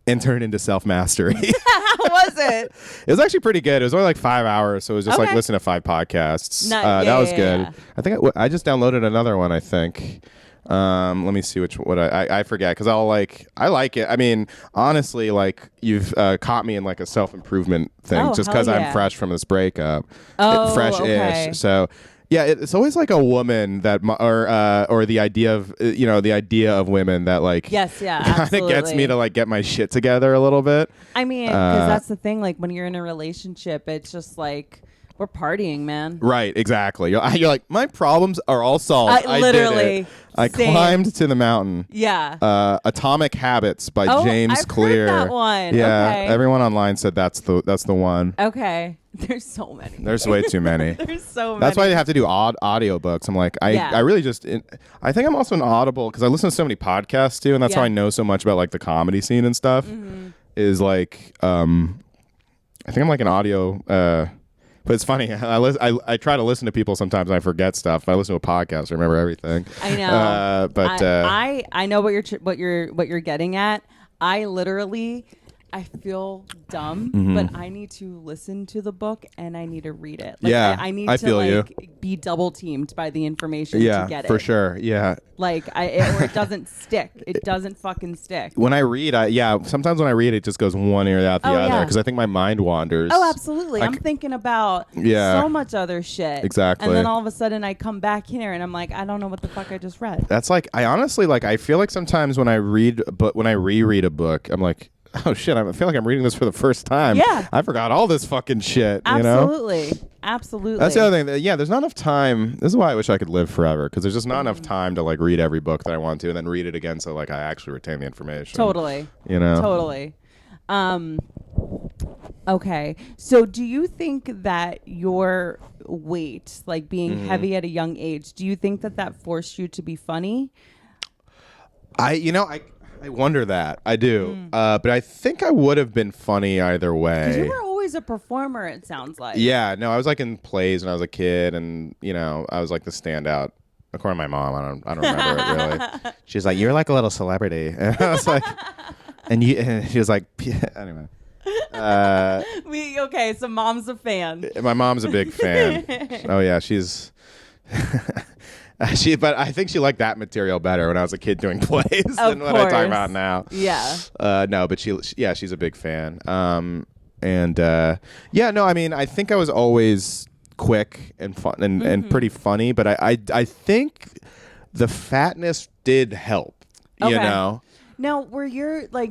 and Turn Into Self-Mastery. How was it? It was actually pretty good. It was only like 5 hours, so it was just like listening to 5 podcasts. That was good. Yeah. I think I just downloaded another one, I think. Let me see what I forget because I like it. I mean, honestly, like you've caught me in like a self-improvement thing just because I'm fresh from this breakup. Fresh-ish. Okay. So yeah, it's always like a woman that or the idea of the idea of women that like kind of gets me to like get my shit together a little bit. I mean, because that's the thing. Like when you're in a relationship, it's just like. We're partying, man. Right, exactly. You're like, my problems are all solved. I literally did it. I climbed to the mountain. Yeah. Atomic Habits by James Clear. Heard that one. Yeah. Okay. Everyone online said that's the one. Okay. There's so many. There's way too many. There's so many. That's why they have to do audio books. I'm like, I really just I think I'm also an Audible because I listen to so many podcasts too, and that's how I know so much about like the comedy scene and stuff. Is like I think I'm like an audio but it's funny. I try to listen to people sometimes and I forget stuff. I listen to a podcast, I remember everything. I know. But I know what you're getting at. I feel dumb, but I need to listen to the book and I need to read it. Like, I need to be double teamed by the information to get it. For sure. Yeah. Like or it doesn't stick. It doesn't fucking stick. When I read, sometimes when I read it just goes one ear out the other because I think my mind wanders. Oh, absolutely. I'm thinking about so much other shit. Exactly. And then all of a sudden I come back here and I'm like, I don't know what the fuck I just read. That's like, I honestly I feel like sometimes when I reread a book, I'm like, oh shit, I feel like I'm reading this for the first time. Yeah. I forgot all this fucking shit. Absolutely. You know? Absolutely. That's the other thing. There's not enough time. This is why I wish I could live forever, because there's just not enough time to like read every book that I want to and then read it again so like I actually retain the information. Totally. You know? Totally. Okay. So do you think that your weight, like being heavy at a young age, do you think that forced you to be funny? I wonder that. I do. But I think I would have been funny either way. 'Cause you were always a performer, it sounds like. Yeah. No, I was like in plays when I was a kid, and, I was like the standout. According to my mom, I don't remember it really. She's like, you're like a little celebrity. And I was like, and she was like, anyway. So mom's a fan. My mom's a big fan. Oh, yeah. She's... but I think she liked that material better when I was a kid doing plays than what I talk about now. Yeah. No, but she's a big fan. I mean, I think I was always quick and fun and pretty funny, but I think the fatness did help. Okay. Now,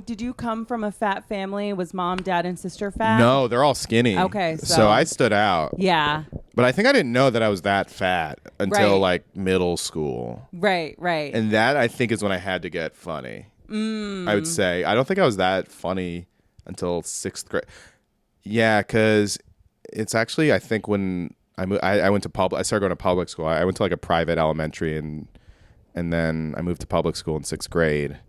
did you come from a fat family? Was mom, dad, and sister fat? No, they're all skinny. Okay. So I stood out. Yeah. But I think I didn't know that I was that fat until like middle school. Right. And that I think is when I had to get funny. I would say. I don't think I was that funny until 6th grade. Yeah, because it's actually, I think when I went to I started going to public school. I went to like a private elementary, and then I moved to public school in 6th grade.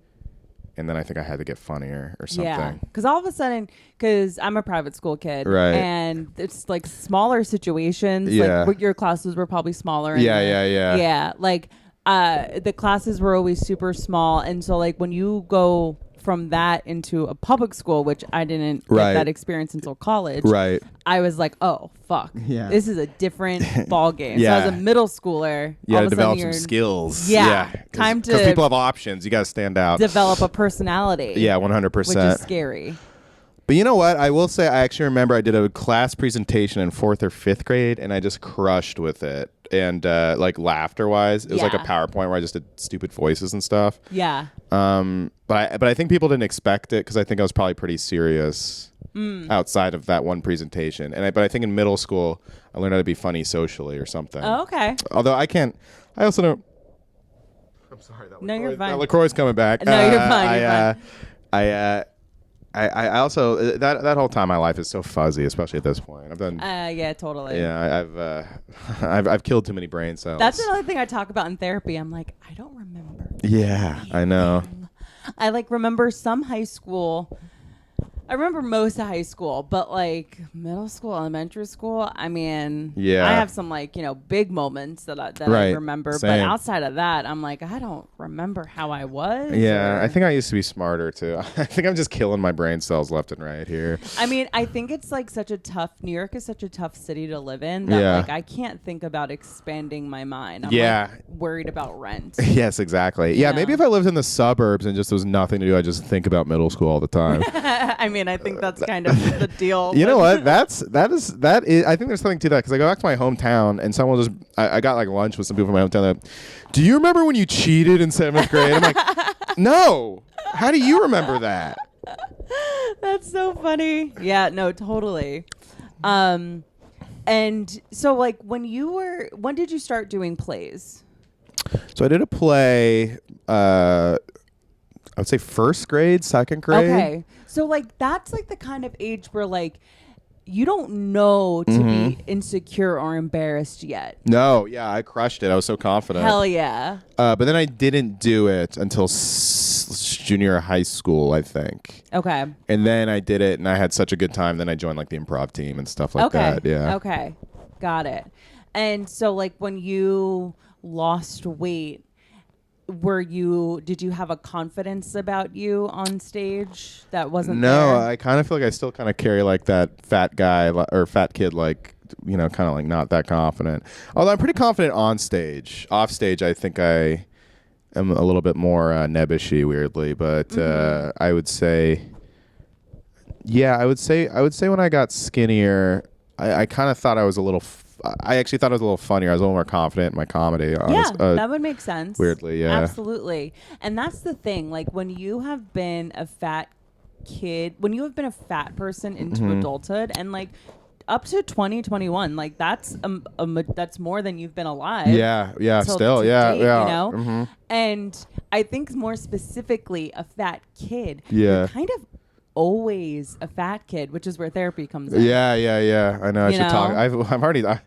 And then I think I had to get funnier or something. Yeah, because all of a sudden, because I'm a private school kid, right? And it's like smaller situations. Yeah, like your classes were probably smaller. Yeah. Like the classes were always super small, and so like when you go from that into a public school, which I didn't get that experience until college. Right. I was like, oh fuck, this is a different ball game. Yeah. So as a middle schooler, you got to develop some skills. Yeah. Time to, because people have options. You got to stand out. Develop a personality. Yeah, 100%. Which is scary. But you know what? I will say I actually remember I did a class presentation in 4th or 5th grade, and I just crushed with it. And like laughter-wise, it was like a PowerPoint where I just did stupid voices and stuff. Yeah. But I think people didn't expect it because I think I was probably pretty serious outside of that one presentation. But I think in middle school I learned how to be funny socially or something. Oh, okay. Although I also don't. I'm sorry. No, you're fine. That LaCroix's coming back. No, you're fine. You're fine. I also that whole time of my life is so fuzzy, especially at this point. I've done. Yeah, totally. Yeah, I've killed too many brain cells. That's another thing I talk about in therapy. I'm like, I don't remember. Yeah, anything. I know. I like remember some high school. I remember most of high school, but like middle school, elementary school, I mean, I have some like, big moments that I remember. Same. But outside of that, I'm like, I don't remember how I was. Yeah, I think I used to be smarter too. I think I'm just killing my brain cells left and right here. I mean, I think it's like New York is such a tough city to live in that like I can't think about expanding my mind. I'm like worried about rent. Yes, exactly. Yeah, maybe if I lived in the suburbs and just there was nothing to do, I'd just think about middle school all the time. I mean, I think that's kind of the deal. You know what? That is. I think there's something to that because I go back to my hometown and someone just. I got like lunch with some people from my hometown. That, do you remember when you cheated in 7th grade? I'm like, no. How do you remember that? That's so funny. Yeah. No. Totally. And so, like, when did you start doing plays? So I did a play. I would say 1st grade, 2nd grade. Okay. So like that's like the kind of age where like you don't know to be insecure or embarrassed yet. No, yeah, I crushed it. I was so confident. Hell yeah. But then I didn't do it until junior high school, I think. Okay. And then I did it and I had such a good time. Then I joined like the improv team and stuff like that. Yeah. Okay. Got it. And so like when you lost weight, did you have a confidence about you on stage that wasn't there? I kind of feel like I still kind of carry like that fat guy or fat kid, like, kind of like not that confident. Although I'm pretty confident on stage. Off stage, I think I am a little bit more nebbishy, weirdly. But I would say when I got skinnier, I kind of thought I was a little. I actually thought I was a little funnier. I was a little more confident in my comedy. That would make sense. Weirdly, yeah. Absolutely. And that's the thing. Like when you have been a fat kid, when you have been a fat person into adulthood and like up to 2021, like that's more than you've been alive. Yeah, still. Yeah. You know? And I think more specifically a fat kid. Yeah. You're kind of always a fat kid, which is where therapy comes in. Yeah. I know. I should talk. I'm already. I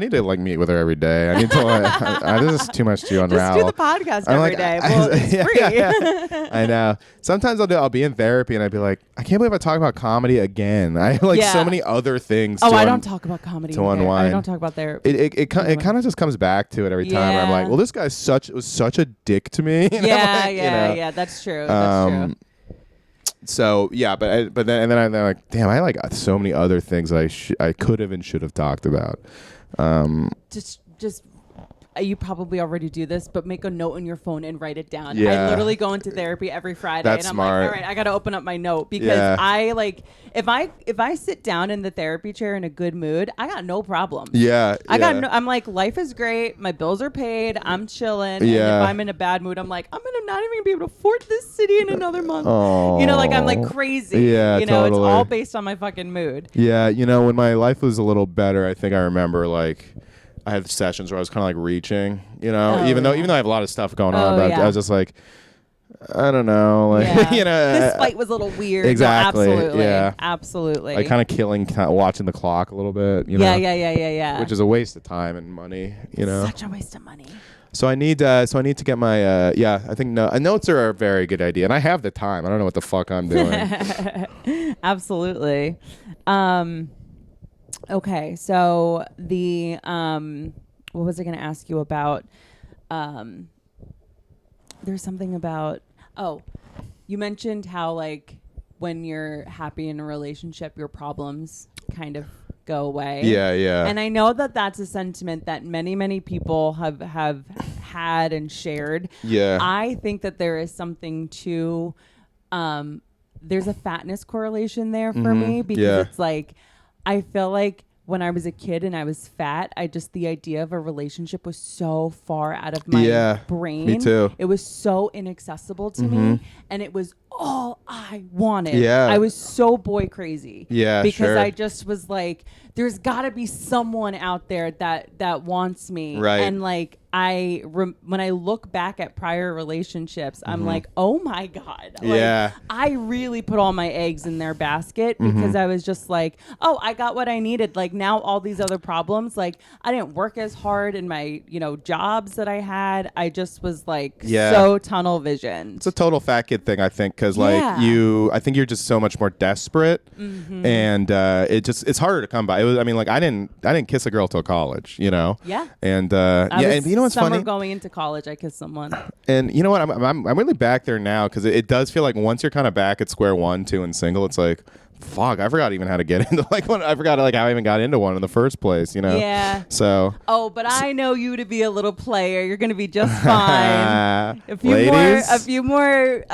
need to like meet with her every day. I need to. This is too much to unravel. Just do the podcast every day. Well, it's free. Yeah. I know. Sometimes I'll be in therapy and I'd be like, I can't believe I talk about comedy again. I have like so many other things. I don't talk about comedy to unwind. I don't talk about therapy. It kind of just comes back to it every time. Where I'm like, well, this guy was such a dick to me. Yeah. That's true. That's true. So yeah, but then I'm like, damn, I like so many other things that I could have and should have talked about. Just you probably already do this, but make a note on your phone and write it down. Yeah. I literally go into therapy every Friday. That's and I'm smart. like, all right, I got to open up my note because I like, if I sit down in the therapy chair in a good mood, I got no problem. Yeah. I'm like, life is great. My bills are paid. I'm chilling. And if I'm in a bad mood, I'm like, I'm going to not even be able to afford this city in another month. Oh. Like I'm like crazy. Yeah, totally. It's all based on my fucking mood. Yeah. When my life was a little better, I think I remember like, I had sessions where I was kind of like reaching, even though I have a lot of stuff going on, but I was just like, I don't know. Like, this fight was a little weird. Exactly. No, absolutely. Yeah. Absolutely. Like kind of watching the clock a little bit. Yeah. Which is a waste of time and money. Such a waste of money. So I need to get my I think notes are a very good idea, and I have the time. I don't know what the fuck I'm doing. Absolutely. Okay, so the what was I going to ask you about? There's something about you mentioned how like when you're happy in a relationship, your problems kind of go away. Yeah. And I know that that's a sentiment that many people have had and shared. Yeah. I think that there is something to there's a fatness correlation there for me because it's like I feel like when I was a kid and I was fat, the idea of a relationship was so far out of my brain. Me too. It was so inaccessible to me, and it was all I wanted. Yeah. I was so boy crazy. Yeah, because I just was like, there's got to be someone out there that wants me. Right. And like when I look back at prior relationships, I'm like, oh my God. Like, I really put all my eggs in their basket because I was just like, oh, I got what I needed. Like now all these other problems, like I didn't work as hard in my, jobs that I had. I just was like so tunnel vision. It's a total fat kid thing, I think, because I think you're just so much more desperate, and it's harder to come by. I didn't kiss a girl till college, Yeah. And and you know what's funny? Going into college, I kissed someone. And you know what? I'm really back there now because it does feel like once you're kind of back at square one, two, and single, it's like, fuck, I forgot even how to get into I forgot how I even got into one in the first place, Yeah. So. Oh, but I know you to be a little player. You're gonna be just fine. A few more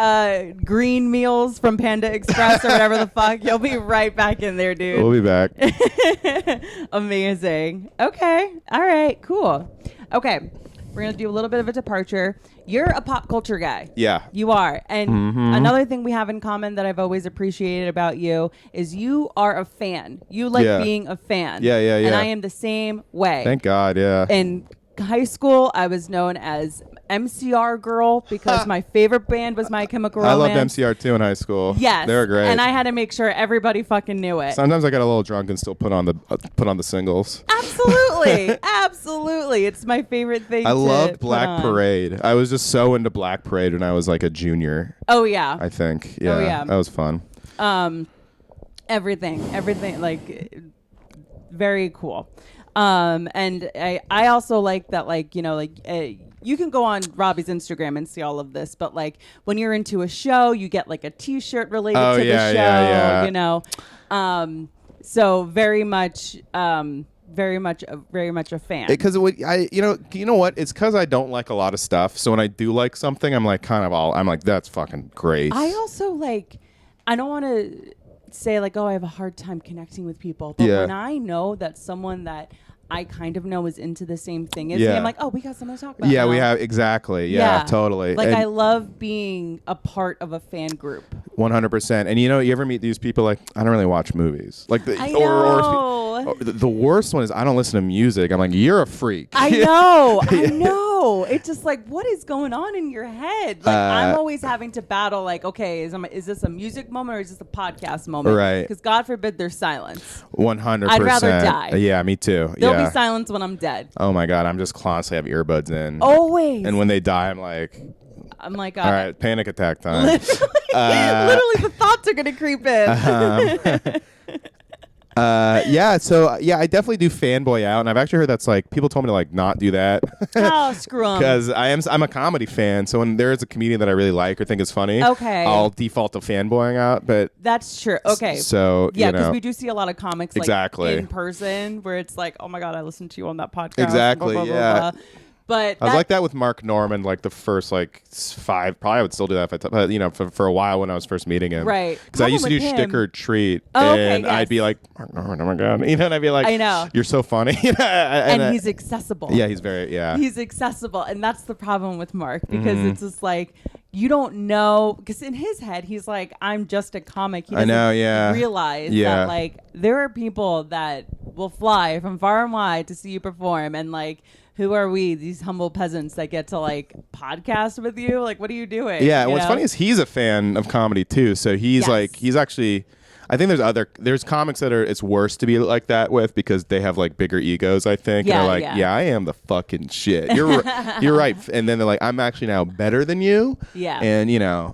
green meals from Panda Express or whatever the fuck. You'll be right back in there, dude. We'll be back. Amazing. Okay. All right. Cool. Okay. We're going to do a little bit of a departure. You're a pop culture guy. Yeah. You are. And another thing we have in common that I've always appreciated about you is you are a fan. You like being a fan. Yeah. And I am the same way. Thank God, yeah. In high school, I was known as MCR girl because my favorite band was My Chemical Romance. I loved MCR too in high school. Yes. They were great. And I had to make sure everybody fucking knew it. Sometimes I got a little drunk and still put on the singles. Absolutely. Absolutely. It's my favorite thing. I loved Black Parade. I was just so into Black Parade when I was like a junior. Oh yeah. I think. Yeah. Oh yeah. That was fun. Everything like very cool. And I also like that, like, you can go on Robbie's Instagram and see all of this, but like when you're into a show, you get like a T-shirt related to the show, so very much a fan. Because you know what? It's because I don't like a lot of stuff. So when I do like something, I'm like that's fucking great. I also I don't want to say like, oh, I have a hard time connecting with people, but when I know that someone that I kind of know is into the same thing as me, I'm like, oh, we got something to talk about. Yeah, now. we have, exactly. Yeah, totally. Like, I love being a part of a fan group. 100%. And you ever meet these people like, I don't really watch movies. Like I know. Or the worst one is I don't listen to music. I'm like, you're a freak. I know. I know. It's just like, what is going on in your head? Like, I'm always having to battle, like, okay, is this a music moment or is this a podcast moment? Right. Because God forbid there's silence. 100%. I'd rather die. Yeah, me too. There'll be silence when I'm dead. Oh my God, I'm just constantly have earbuds in. Always. And when they die, I'm like, all right, panic attack time. Literally, the thoughts are going to creep in. I definitely do fanboy out, and I've actually heard that's like people told me to like not do that. Oh, screw 'em. Because I'm a comedy fan, so when there is a comedian that I really like or think is funny, I'll default to fanboying out. But that's true. Okay, so yeah, because we do see a lot of comics exactly in person where it's like, oh my God, I listened to you on that podcast. Exactly, blah, blah, blah, blah. But I was like that with Mark Norman, like the first like 5. Probably I would still do that, but for a while when I was first meeting him, right? Because I used to do Shtick or Treat, I'd be like, Mark Norman, oh my God, and I'd be like, I know, you're so funny, and he's accessible. Yeah, he's accessible, and that's the problem with Mark because it's just like you don't know, because in his head he's like, I'm just a comic. He doesn't realize that like there are people that will fly from far and wide to see you perform. And like, who are we, these humble peasants that get to like podcast with you? Like, what are you doing? Yeah. What's funny is he's a fan of comedy too. So he's he's actually, I think there's comics that it's worse to be like that with because they have like bigger egos, I think. Yeah, and they're like, I am the fucking shit. You're right. And then they're like, I'm actually now better than you. Yeah. And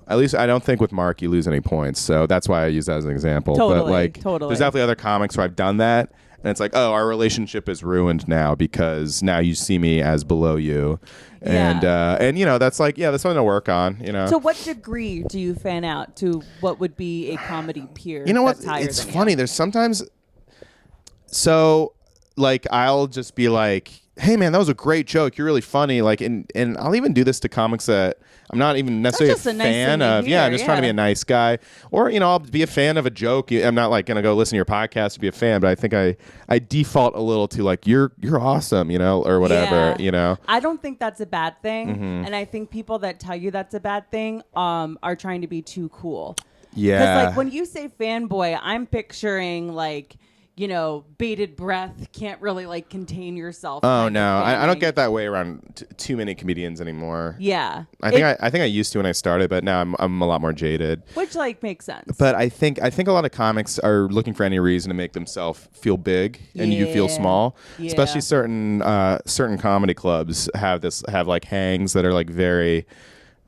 at least I don't think with Mark you lose any points. So that's why I use that as an example. Totally. But like, there's definitely other comics where I've done that. And it's like, oh, our relationship is ruined now because now you see me as below you. And that's like, that's something to work on, So what degree do you fan out to what would be a comedy peer? You know what? It's funny. There's sometimes, so like, I'll just be like, hey man, that was a great joke. You're really funny. Like, and I'll even do this to comics that I'm not even necessarily a fan of. I'm just trying to be a nice guy. Or, I'll be a fan of a joke. I'm not like going to go listen to your podcast to be a fan, but I think I default a little to like, you're awesome, or whatever, I don't think that's a bad thing. Mm-hmm. And I think people that tell you that's a bad thing are trying to be too cool. Yeah. Because like when you say fanboy, I'm picturing like, bated breath, can't really like contain yourself. Oh no, I don't get that way around too many comedians anymore. Yeah, I think I used to when I started, but now I'm a lot more jaded. Which like makes sense. But I think a lot of comics are looking for any reason to make themselves feel big and you feel small. Yeah. Especially certain comedy clubs have like hangs that are like very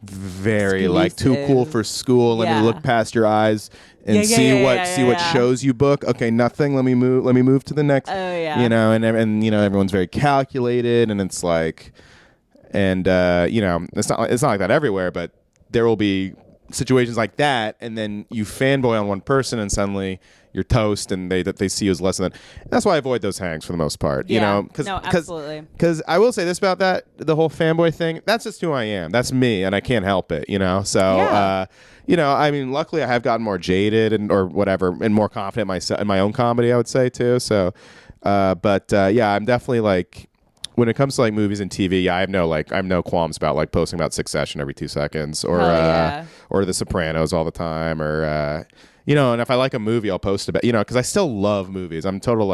exclusive. Like too cool for school. Let me look past your eyes and see what shows you book. Okay, nothing. Let me move to the next. Oh yeah. And everyone's very calculated, and it's like, and it's not like that everywhere, but there will be situations like that, and then you fanboy on one person, and suddenly you're toast, and they see you as less than. That's why I avoid those hangs for the most part. Absolutely. Because I will say this about that, the whole fanboy thing. That's just who I am. That's me, and I can't help it. So. I mean, luckily I have gotten more jaded or whatever, and more confident in my own comedy, I would say too. So, I'm definitely like, when it comes to like movies and TV, I have no qualms about like posting about Succession every 2 seconds or The Sopranos all the time or, and if I like a movie, I'll post about, because I still love movies. I'm total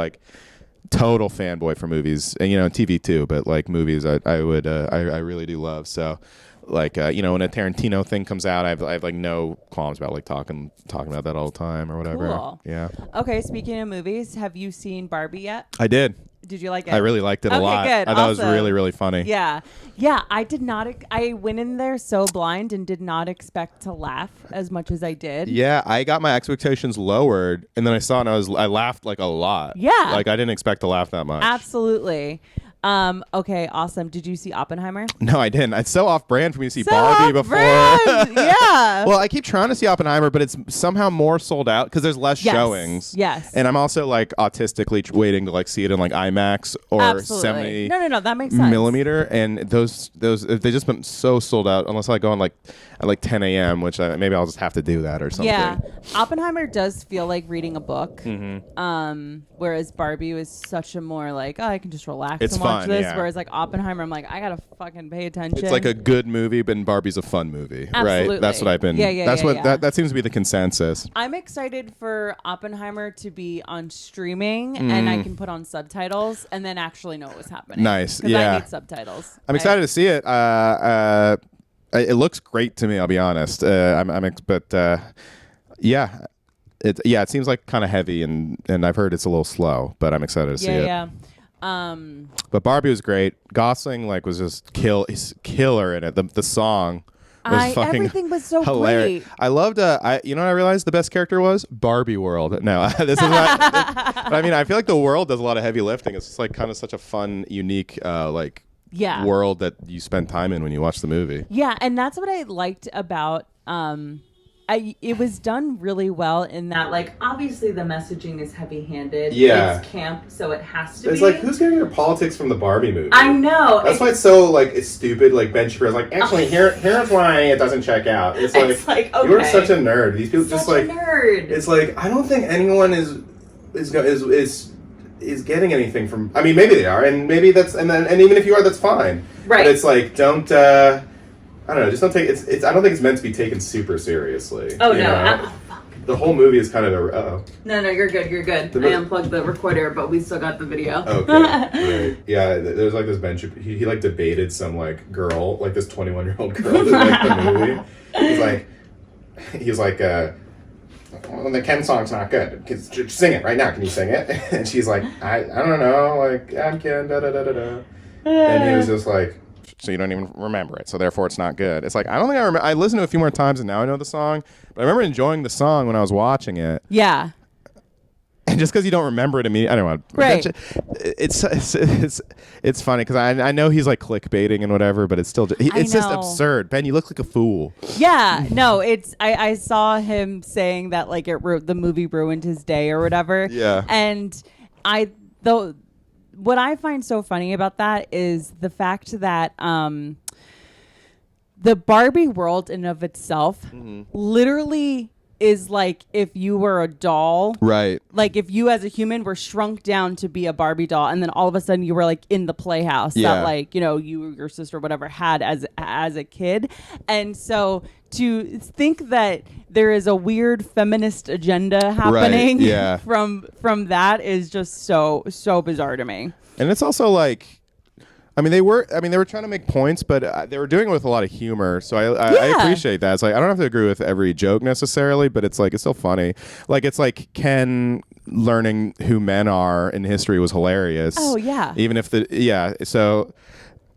fanboy for movies and, TV too, but like movies, I really do love. So, like when a Tarantino thing comes out, I have like no qualms about like talking about that all the time or whatever. Cool. Yeah. Okay, speaking of movies, have you seen Barbie yet? I did. Did you like it? I really liked it a lot. Good. I thought it was really, really funny. Yeah. I did not. I went in there so blind and did not expect to laugh as much as I did. Yeah, I got my expectations lowered, and then I saw it, and I laughed like a lot. Yeah. Like I didn't expect to laugh that much. Absolutely. Okay, awesome. Did you see Oppenheimer? No, I didn't. It's so off-brand for me to see Barbie before. Yeah. Well, I keep trying to see Oppenheimer, but it's somehow more sold out because there's less showings. Yes. And I'm also like autistically waiting to like see it in like IMAX or 70. No, that makes sense. Millimeter, and those they just been so sold out unless I go on like at like 10 a.m., which maybe I'll just have to do that or something. Yeah. Oppenheimer does feel like reading a book. Mm-hmm. Whereas Barbie was such a more like, I can just relax it's and watch fun, this. Yeah. Whereas like Oppenheimer, I'm like, I gotta fucking pay attention. It's like a good movie, but Barbie's a fun movie, Absolutely. right? That's what I've been. That seems to be the consensus. I'm excited for Oppenheimer to be on streaming, and I can put on subtitles and then actually know what was happening. Nice, because I need subtitles. I'm excited to see it. It looks great to me. I'll be honest. It seems like kind of heavy, and I've heard it's a little slow, but I'm excited to see it. Yeah. But Barbie was great. Gosling was just killer in it. The song was fucking everything was so hilarious. great. I loved. I realized the best character was Barbie World. No, this is not. But I mean, I feel like the world does a lot of heavy lifting. It's just like kind of such a fun, unique, world that you spend time in when you watch the movie. Yeah, and that's what I liked about. It was done really well in that, like, obviously the messaging is heavy-handed. Yeah. It's camp, so it has to It's be. like, who's getting their politics from the Barbie movie? I know. That's why it's so, like, it's stupid. Like, Ben Shapiro's like, actually, here's why it doesn't check out. It's like okay. You're such a nerd. These people just like... nerd. It's like, I don't think anyone is getting anything from... I mean, maybe they are, and maybe that's... And even if you are, that's fine. Right. But it's like, don't... I don't know. Just don't take... I don't think it's meant to be taken super seriously. Oh, no. the whole movie is kind of a. No, you're good. You're good. I unplugged the recorder, but we still got the video. Okay, right. Yeah, there's like this bench. He like debated some like girl, like this 21-year-old girl that liked the movie. He's like, well, the Ken song's not good. Just sing it right now. Can you sing it? And she's like, I don't know. Like, I'm Ken, da da da da da. And he was just like, so you don't even remember it, so therefore it's not good. It's like, I don't think I remember. I listened to it a few more times and now I know the song, but I remember enjoying the song when I was watching it. Yeah. And just because you don't remember it immediately, I don't know. Right. It's funny because I know he's like clickbaiting and whatever, but it's still it's just absurd. Ben, you look like a fool. Yeah. No, it's I saw him saying that like the movie ruined his day or whatever. Yeah. And what I find so funny about that is the fact that the Barbie world in of itself literally is like if you were a doll. Right. Like if you as a human were shrunk down to be a Barbie doll and then all of a sudden you were like in the playhouse that like, you know, you or your sister or whatever had as a kid. And so to think that there is a weird feminist agenda happening from that is just so bizarre to me. And it's also like, they were trying to make points, but they were doing it with a lot of humor. So I appreciate that. It's like, I don't have to agree with every joke necessarily, but it's like, it's still funny. Like, it's like Ken learning who men are in history was hilarious. Oh yeah. Even if so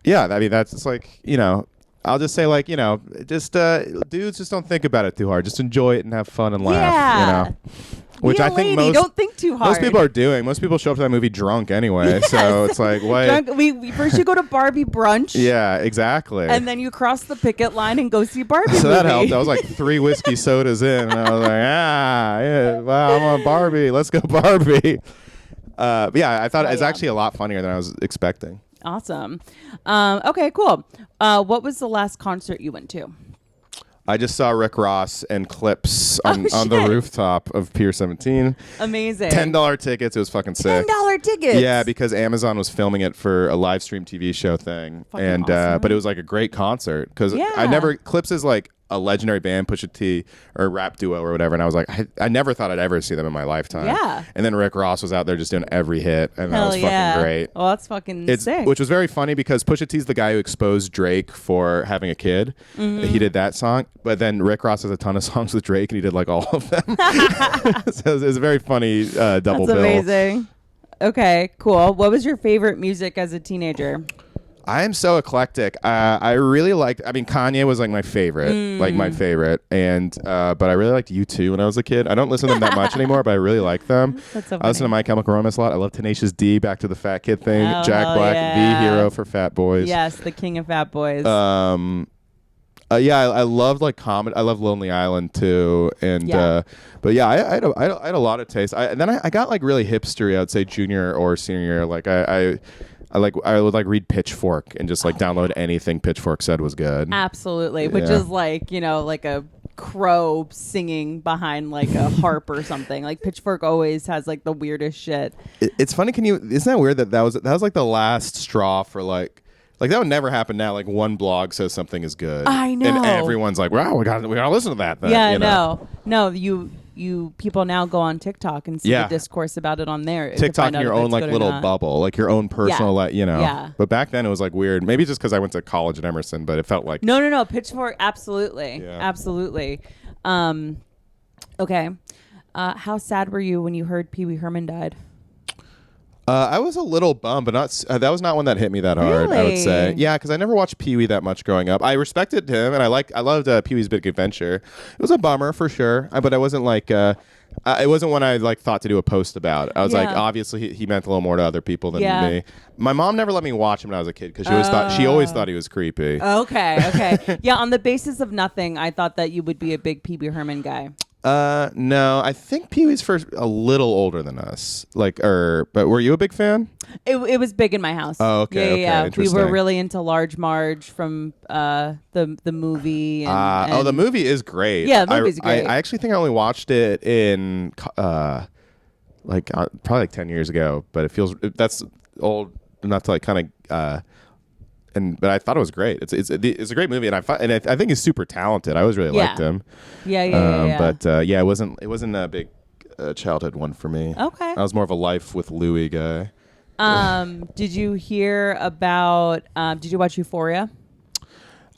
yeah, that's it's like, you know, I'll just say like, you know, just dudes, just don't think about it too hard. Just enjoy it and have fun and laugh, you know. Which I think don't think too hard. Most people are doing. Most people show up to that movie drunk anyway. Yes. So it's like, what? We first you go to Barbie brunch. Yeah, exactly. And then you cross the picket line and go see Barbie. So that helped. I was like 3 whiskey sodas in, and I was like, wow, I'm on Barbie. Let's go Barbie. But yeah, I thought it's actually a lot funnier than I was expecting. Awesome. Okay, cool. What was the last concert you went to? I just saw Rick Ross and Clips on the rooftop of Pier 17. Amazing. $10 tickets. It was fucking sick. $10 tickets. Yeah, because Amazon was filming it for a live stream TV show thing, and awesome. But it was like a great concert because Clips is like a legendary band, Pusha T, or rap duo or whatever, and I was like, I never thought I'd ever see them in my lifetime. Yeah. And then Rick Ross was out there just doing every hit, and that was fucking great. Well, that's fucking sick. Which was very funny because Pusha T's the guy who exposed Drake for having a kid. Mm-hmm. He did that song, but then Rick Ross has a ton of songs with Drake, and he did like all of them. So it was a very funny double bill. That's amazing. Okay, cool. What was your favorite music as a teenager? I am so eclectic. I really liked. Kanye was like my favorite, and but I really liked U2 when I was a kid. I don't listen to them that much anymore, but I really like them. That's so funny. I listen to My Chemical Romance a lot. I love Tenacious D, Back to the Fat Kid thing. Jack Black, the hero for fat boys. Yes, the king of fat boys. I loved like comedy. I love Lonely Island too, and but yeah, I had a lot of taste. Then I got like really hipstery. I would say junior or senior year. Like I would like read Pitchfork and just like download anything Pitchfork said was good. Absolutely, which is like, you know, like a crow singing behind like a harp or something. Like Pitchfork always has like the weirdest shit. It's funny. Isn't that weird that was like the last straw for like that would never happen now. Like one blog says something is good. I know. And everyone's like, wow, we gotta listen to that then. Yeah, you know? No, you people now go on TikTok and see the discourse about it on there. TikTok in your own like little bubble, like your own personal, you know. Yeah. But back then it was like weird. Maybe just because I went to college at Emerson, but it felt like no. Pitchfork, absolutely, absolutely. Okay. How sad were you when you heard Pee Wee Herman died? I was a little bummed, but not. That was not one that hit me that hard. Really? I would say, yeah, because I never watched Pee Wee that much growing up. I respected him, and I loved Pee Wee's Big Adventure. It was a bummer for sure, but I wasn't like. It wasn't one I like thought to do a post about. I was like, obviously he meant a little more to other people than me. My mom never let me watch him when I was a kid because she always thought he was creepy. Okay. Yeah, on the basis of nothing, I thought that you would be a big Pee Wee Herman guy. No, I think Pee Wee's first a little older than us. But were you a big fan? It was big in my house. Oh, okay. Yeah. We Interesting. were really into Large Marge from the movie. The movie is great. Yeah, the movie's great. I actually think I only watched it in probably like 10 years ago, but that's old enough to like kind of but I thought it was great. It's a great movie, and I think he's super talented. I always really liked him. Yeah. But it wasn't a big childhood one for me. Okay. I was more of a Life with Louie guy. Did you hear about? Did you watch Euphoria?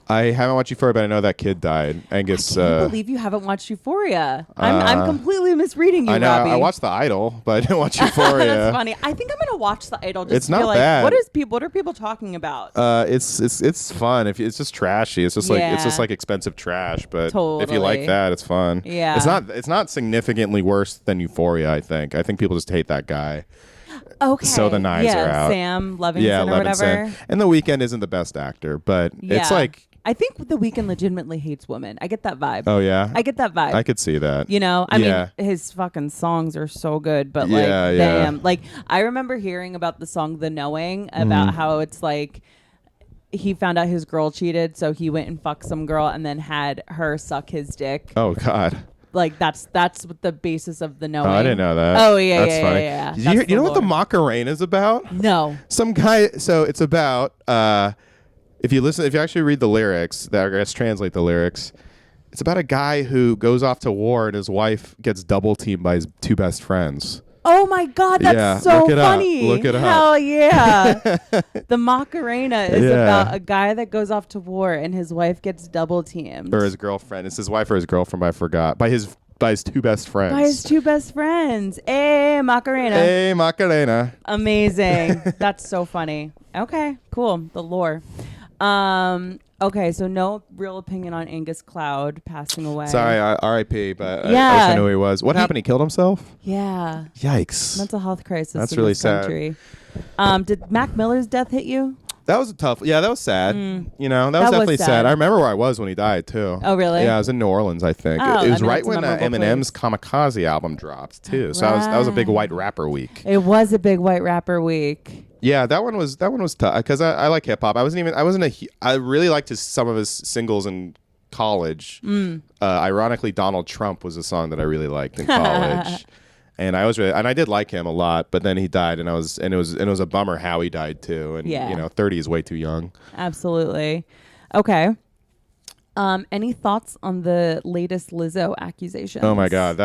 I haven't watched Euphoria, but I know that kid died. Angus. I can't believe you haven't watched Euphoria. I'm completely misreading you, I know. Robbie. I watched The Idol, but I didn't watch Euphoria. That's funny. I think I'm gonna watch The Idol. Just it's to not be like, bad. What are people talking about? It's fun. It's just trashy. It's just like expensive trash. But if you like that, it's fun. Yeah. It's not significantly worse than Euphoria. I think people just hate that guy. Okay. So the knives are out. Sam Levinson or whatever. And The Weeknd isn't the best actor, but it's like. I think The Weeknd legitimately hates women. I get that vibe. Oh, yeah? I get that vibe. I could see that. You know? I mean, his fucking songs are so good, but damn. Like, I remember hearing about the song The Knowing, about how it's like he found out his girl cheated, so he went and fucked some girl and then had her suck his dick. Oh, God. Like, that's what the basis of The Knowing. Oh, I didn't know that. Oh, yeah, That's funny. Yeah. You know what the Macarena is about? No. Some guy, so it's about... If you actually read the lyrics, I guess translate the lyrics, it's about a guy who goes off to war and his wife gets double teamed by his two best friends. Oh my God, that's so funny. Look it up. Hell yeah. The Macarena is about a guy that goes off to war and his wife gets double teamed. Or his girlfriend. It's his wife or his girlfriend, I forgot. By his two best friends. By his two best friends. Hey, Macarena. Hey, Macarena. Amazing. That's so funny. Okay, cool. The lore. Okay, so no real opinion on Angus Cloud passing away. Sorry, R.I.P., but I wish I knew who he was. What happened? He killed himself? Yeah. Yikes. Mental health crisis. That's in really this sad. country. Did Mac Miller's death hit you? That was that was sad. You know, that was definitely sad. I remember where I was when he died, too. Oh, really? Yeah, I was in New Orleans, I think. Oh, it was right that's when Eminem's Kamikaze album dropped, too. So that was a big white rapper week. It was a big white rapper week. Yeah, that one was tough because I like hip hop. I really liked some of his singles in college. Ironically, Donald Trump was a song that I really liked in college. And I did like him a lot, but then he died, and it was a bummer how he died too. And 30 is way too young. Absolutely. Okay. Any thoughts on the latest Lizzo accusations? Oh my God,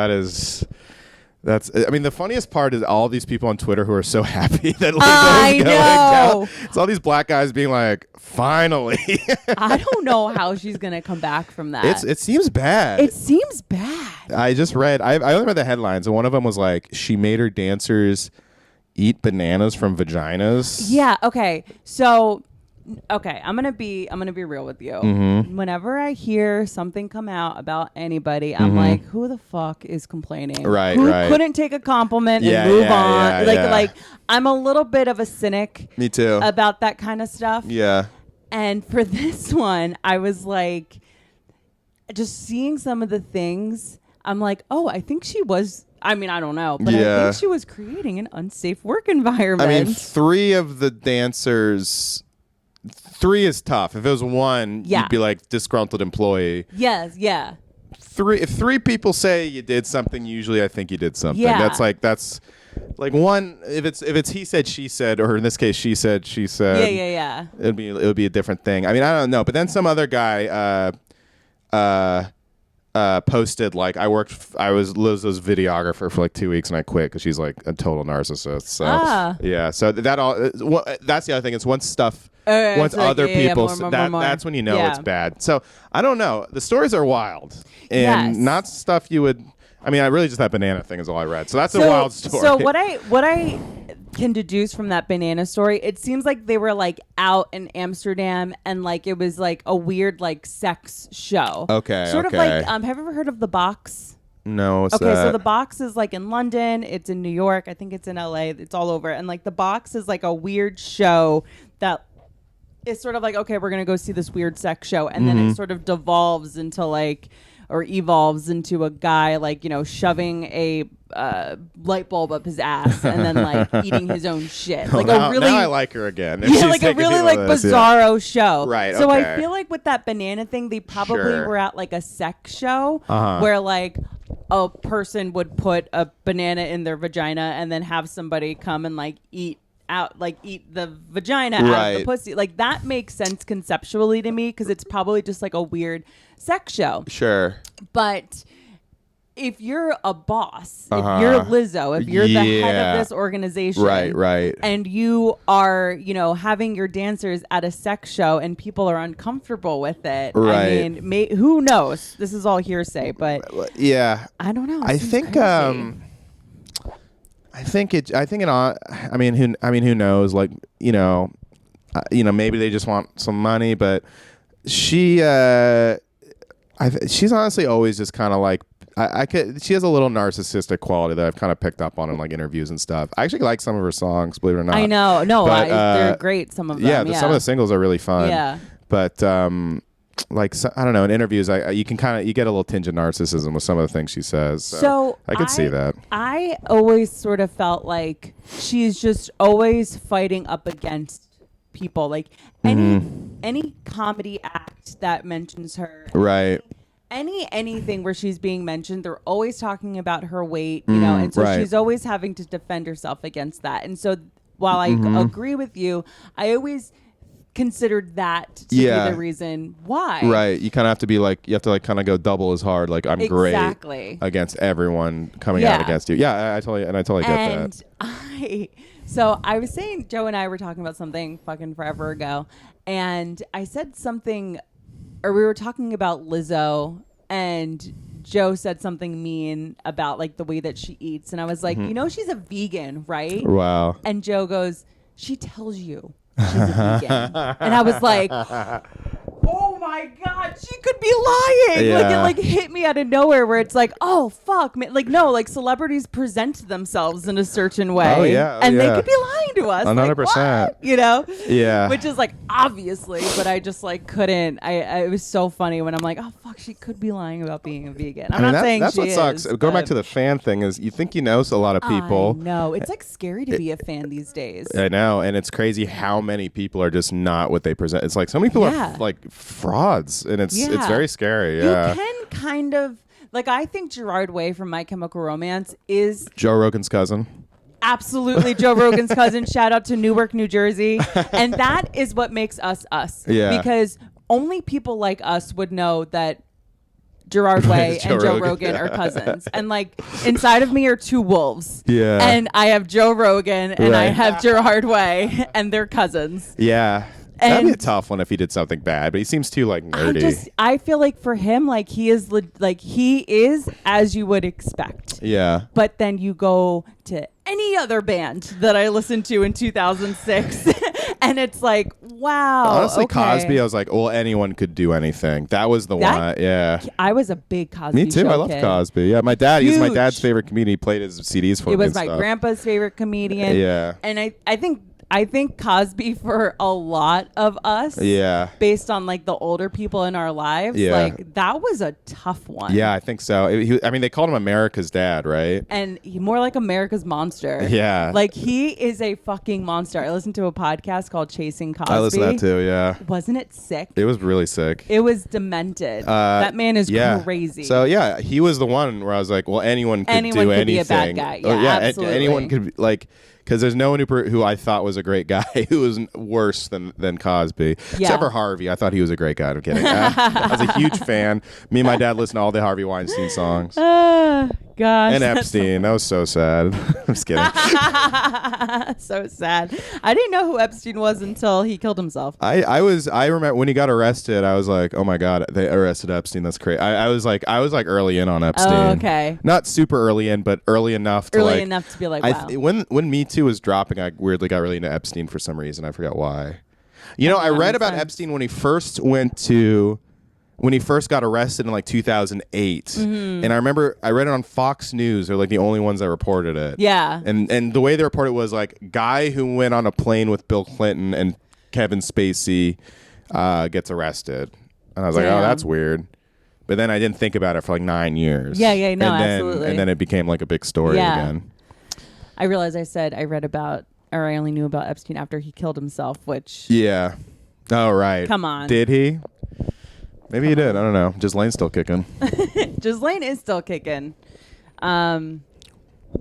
the funniest part is all these people on Twitter who are so happy that Lizzo is going down. It's all these black guys being like, finally. I don't know how she's going to come back from that. It seems bad. It seems bad. I just read, I only read the headlines, and one of them was like, she made her dancers eat bananas from vaginas. Yeah, okay. So... Okay, I'm gonna be real with you. Whenever I hear something come out about anybody, I'm like, who the fuck is complaining? Right, who right. couldn't take a compliment and move on? Like I'm a little bit of a cynic. Me too. About that kind of stuff. Yeah. And for this one, I was like, just seeing some of the things, I'm like, oh, I think she was. I mean, I don't know, but I think she was creating an unsafe work environment. I mean, 3 of the dancers. 3 is tough. If it was 1, you'd be like disgruntled employee. Yes, yeah. 3. If 3 people say you did something, usually I think you did something. Yeah. That's like 1. If it's he said, she said, or in this case she said, she said. Yeah. It would be a different thing. I mean, I don't know. But then some other guy posted like I was Lizzo's videographer for like 2 weeks and I quit because she's like a total narcissist. So yeah. So that's the other thing. It's once other people that's when you know it's bad. So I don't know. The stories are wild and not stuff you would. I mean, I really just that banana thing is all I read. So that's a wild story. So what I can deduce from that banana story, it seems like they were like out in Amsterdam and like it was like a weird like sex show. Okay. Sort of like have you ever heard of The Box? No, what's that? Okay, so The Box is like in London, it's in New York, I think it's in LA, it's all over. And like The Box is like a weird show that is sort of like, okay, we're gonna go see this weird sex show, and then it sort of devolves into like or evolves into a guy like, you know, shoving a light bulb up his ass and then like eating his own shit. Like now, a really now I like her again. Yeah, like a really like bizarro show. Right. So okay. I feel like with that banana thing, they probably were at like a sex show Uh-huh. where like a person would put a banana in their vagina and then have somebody come and like eat out, like eat the vagina out of the pussy. Like that makes sense conceptually to me because it's probably just like a weird sex show. Sure. But if you're a boss, if you're Lizzo, if you're the head of this organization, right, and you are, having your dancers at a sex show and people are uncomfortable with it, right? I mean, who knows? This is all hearsay, but yeah, I don't know. I think who knows? Like, maybe they just want some money, but she's honestly always just kind of like, she has a little narcissistic quality that I've kind of picked up on in like interviews and stuff. I actually like some of her songs, believe it or not. I know. No, they're great. Some of them. Yeah, some of the singles are really fun. Yeah. But I don't know, in interviews, you get a little tinge of narcissism with some of the things she says. So I could see that. I always sort of felt like she's just always fighting up against people. Like any comedy act that mentions her. Right. Anything where she's being mentioned, they're always talking about her weight, and so she's always having to defend herself against that. And so while I agree with you, I always considered that to be the reason why. Right. You kind of have to be like, you have to like kind of go double as hard. Like, I'm great against everyone coming out against you. Yeah, I totally get that. So I was saying, Joe and I were talking about something fucking forever ago, and I said something, or we were talking about Lizzo, and Joe said something mean about like the way that she eats, and I was like, she's a vegan, right? Wow. And Joe goes, she tells you she's a vegan. And I was like, oh my God, she could be lying. Yeah. Like it like hit me out of nowhere where it's like, oh fuck, man. Like no, like celebrities present themselves in a certain way. Oh yeah. And they could be lying to us. 100%. Like, Yeah. Which is like obviously, but I just like couldn't. It was so funny when I'm like, oh fuck, she could be lying about being a vegan. I'm not saying that's she what sucks. Going back to the fan thing is, you think a lot of people. No, it's like scary to be a fan these days. I know, and it's crazy how many people are just not what they present. It's like so many people are like frauds, and it's very scary. Yeah. You can kind of like, I think Gerard Way from My Chemical Romance is Joe Rogan's cousin. Absolutely Joe Rogan's cousin. Shout out to Newark, New Jersey. And that is what makes us us. Yeah. Because only people like us would know that Gerard Way and Joe Rogan are cousins. And like inside of me are two wolves. Yeah. And I have Joe Rogan and I have Gerard Way and they're cousins. Yeah. That'd be a tough one if he did something bad, but he seems too like nerdy. I feel like for him, like he is as you would expect. Yeah. But then you go to any other band that I listened to in 2006, and it's like, wow. Honestly, okay. Cosby, I was like, well, anyone could do anything. That was the one. Yeah. I was a big Cosby. Me too. I love Cosby. Yeah, my dad. He was my dad's favorite comedian. He played his CDs for me. He was my grandpa's favorite comedian. Yeah. And I think Cosby for a lot of us, based on like the older people in our lives, like that was a tough one. Yeah, I think so. They called him America's dad, right? And more like America's monster. Yeah. Like he is a fucking monster. I listened to a podcast called Chasing Cosby. I listened to that too, yeah. Wasn't it sick? It was really sick. It was demented. That man is crazy. So yeah, he was the one where I was like, well, anyone could do anything. Be a bad guy. Yeah, absolutely. Anyone could like. Because there's no one who I thought was a great guy who was worse than Cosby. Yeah. Except for Harvey. I thought he was a great guy. I'm kidding. I was a huge fan. Me and my dad listened to all the Harvey Weinstein songs. Gosh. And Epstein. That was so sad. I'm just kidding. So sad. I didn't know who Epstein was until he killed himself. I remember when he got arrested, I was like, oh my God, they arrested Epstein. That's crazy. I was like early in on Epstein. Oh, okay. Not super early in, but early enough to be like, wow. When Me Too was dropping, I weirdly got really into Epstein for some reason. I forgot why. I read about Epstein when he first got arrested in like 2008. Mm-hmm. And I remember I read it on Fox News. They're like the only ones that reported it. Yeah. And the way they reported it was like, guy who went on a plane with Bill Clinton and Kevin Spacey gets arrested. And I was like, oh, that's weird. But then I didn't think about it for like 9 years. Yeah, absolutely. And then it became like a big story again. I realized I said I read about, or I only knew about Epstein after he killed himself, which... Yeah. Oh, right. Come on. Did he? Maybe he did. I don't know. Ghislaine's still kicking. Ghislaine is still kicking.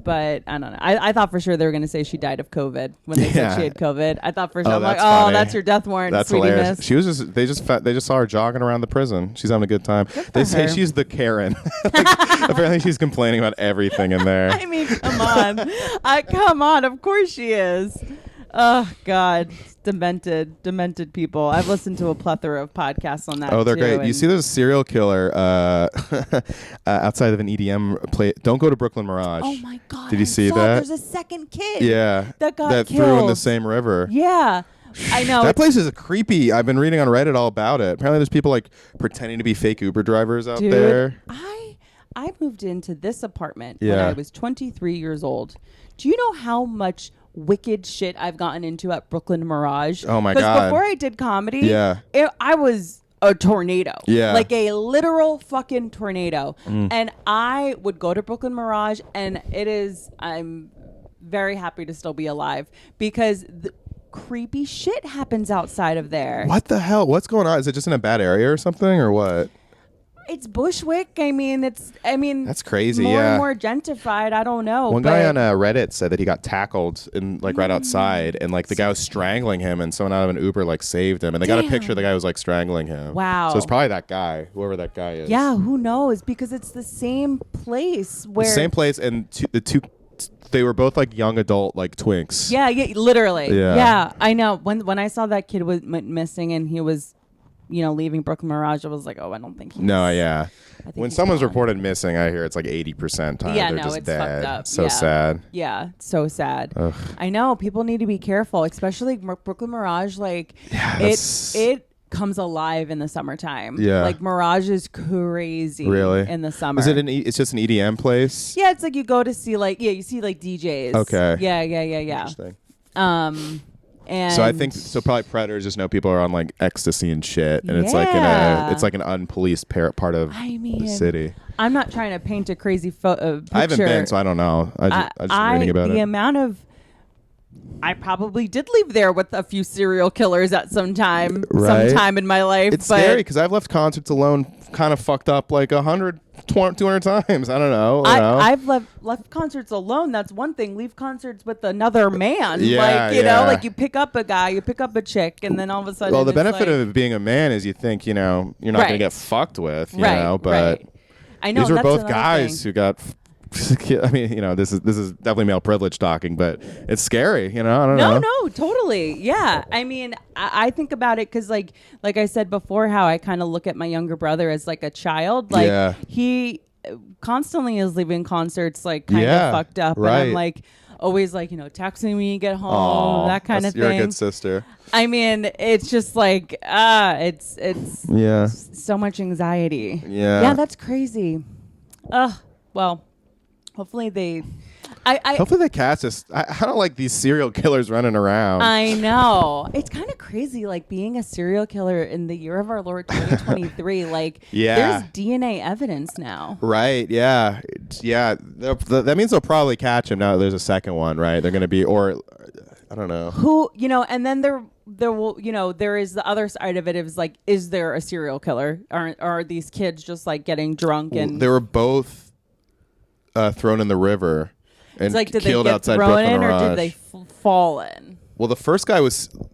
But I don't know. I thought for sure they were going to say she died of COVID when they said she had COVID. I thought for sure. I'm like, funny. That's your death warrant. That's hilarious. She was just they just saw her jogging around the prison. She's having a good time. They say she's the Karen. Apparently she's complaining about everything in there. I mean, come on. Come on. Of course she is. Oh God, demented people. I've listened to a plethora of podcasts on that. Oh, they're great. You see, there's a serial killer outside of an EDM play. Don't go to Brooklyn Mirage. Oh my God! Did you see that? There's a second kid. Yeah, that got killed. threw in the same river. Yeah. I know. That place is creepy. I've been reading on Reddit all about it. Apparently, there's people like pretending to be fake Uber drivers out there. I moved into this apartment when I was 23 years old. Do you know how much wicked shit I've gotten into at Brooklyn Mirage? Oh my God. Because before I did comedy, I was a tornado. Yeah. Like a literal fucking tornado. And I would go to Brooklyn Mirage, and I'm very happy to still be alive because creepy shit happens outside of there. What the hell? What's going on? Is it just in a bad area or something, or what? It's Bushwick. I mean, that's crazy. More and more gentrified. I don't know. One guy on Reddit said that he got tackled in right outside, and like the guy was strangling him, and someone out of an Uber like saved him, and they got a picture of the guy who was like strangling him. Wow. So it's probably that guy, whoever that guy is. Yeah, who knows? Because it's the same place where and they were both like young adult like twinks. Yeah, literally. Yeah, I know. When I saw that kid went missing and he was, leaving Brooklyn Mirage, I was like, oh, I don't think he's... No, yeah. When someone's reported missing, I hear it's like 80% time they're just it's dead. Fucked up. So sad. Yeah, so sad. Ugh. I know. People need to be careful, especially Brooklyn Mirage. Like, it comes alive in the summertime. Yeah. Like, Mirage is crazy in the summer. Is it it's just an EDM place? Yeah, it's like you go to see you see like DJs. Okay. Yeah. Interesting. And so I think probably predators just know people are on like ecstasy and shit, and it's like an unpoliced part of the city. I'm not trying to paint a crazy picture. I haven't been, so I don't know. I just reading about it. The amount of I probably did leave there with a few serial killers at sometime in my life. It's scary because I've left concerts alone, kind of fucked up like 100, 200 times. I don't know. I've left concerts alone. That's one thing. Leave concerts with another man. Yeah, like you pick up a guy, you pick up a chick, and then all of a sudden. Well, the benefit of being a man is you think you're not going to get fucked with, you know. But I know these were both guys who got. I mean, this is definitely male privilege talking, but it's scary, I don't know. No, totally. Yeah. I mean, I think about it because like I said before, how I kind of look at my younger brother as like a child. Like he constantly is leaving concerts like kind of fucked up. Right. And I'm like always like, texting me when you get home, that kind of thing. You're a good sister. I mean, it's just like, it's so much anxiety. Yeah, that's crazy. Well, hopefully they catch us. I don't like these serial killers running around. I know. It's kind of crazy, like being a serial killer in the year of our Lord 2023. Like, there's DNA evidence now. Right. Yeah. Yeah. That means they'll probably catch him now. There's a second one, right? They're going to be, or I don't know who, and then there will, there is the other side of it. Is like, is there a serial killer? Are these kids just like getting drunk and they were both thrown in the river and like, did killed they get outside thrown Brooklyn in, Mirage. or did they fall in? Well, the first guy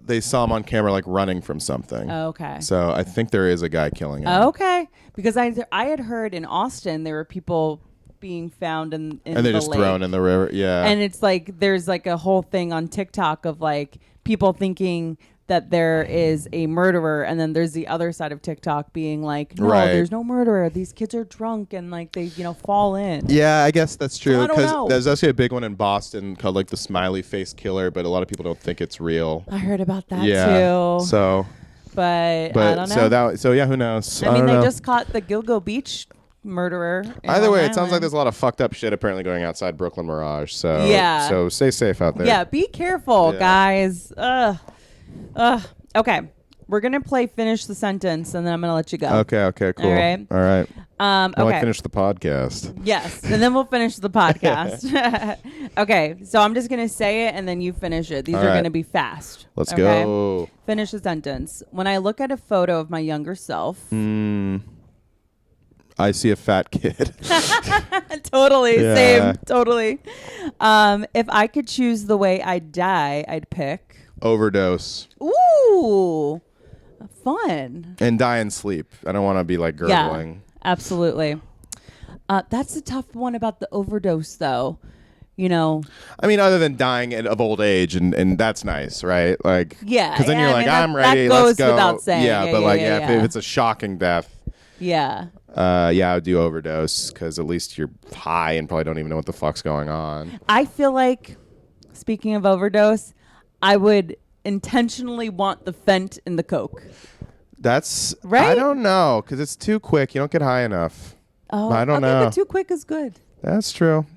they saw him on camera like running from something. Okay. So I think there is a guy killing him. Okay. Because I had heard in Austin there were people being found in and they're just lake. thrown in the river. Yeah. And it's like there's like a whole thing on TikTok of like people thinking that there is a murderer, and then there's the other side of TikTok being like, no, there's no murderer. These kids are drunk and like they, fall in. Yeah, I guess that's true. Because there's actually a big one in Boston called like the smiley face killer, but a lot of people don't think it's real. I heard about that too. So, but I don't know. So who knows? I mean, they just caught the Gilgo Beach murderer. Either way, it sounds like there's a lot of fucked up shit apparently going outside Brooklyn Mirage. So so stay safe out there. Yeah, be careful, guys. Okay, we're gonna play Finish the Sentence, and then I'm gonna let you go. Okay, cool. All right. Okay. Like finish the podcast. Yes, and then we'll finish the podcast. Okay, so I'm just gonna say it, and then you finish it. These are gonna be fast. Let's go. Finish the sentence. When I look at a photo of my younger self, I see a fat kid. Totally. Yeah. Same. Totally. If I could choose the way I'd die, I'd pick Overdose. Ooh. Fun. And die in sleep. I don't want to be like gurgling. Yeah, absolutely. That's a tough one about the overdose, though. You know, I mean, other than dying of old age, and that's nice, right? Like, yeah, because then yeah, you're like, I'm ready, that goes let's go. Without saying. Yeah, but like, if it's a shocking death, yeah, I would do overdose because at least you're high and probably don't even know what the fuck's going on. I feel like, speaking of overdose, I would intentionally want the Fent in the Coke. That's right. I don't know because it's too quick. You don't get high enough. Oh, I don't know. But too quick is good. That's true.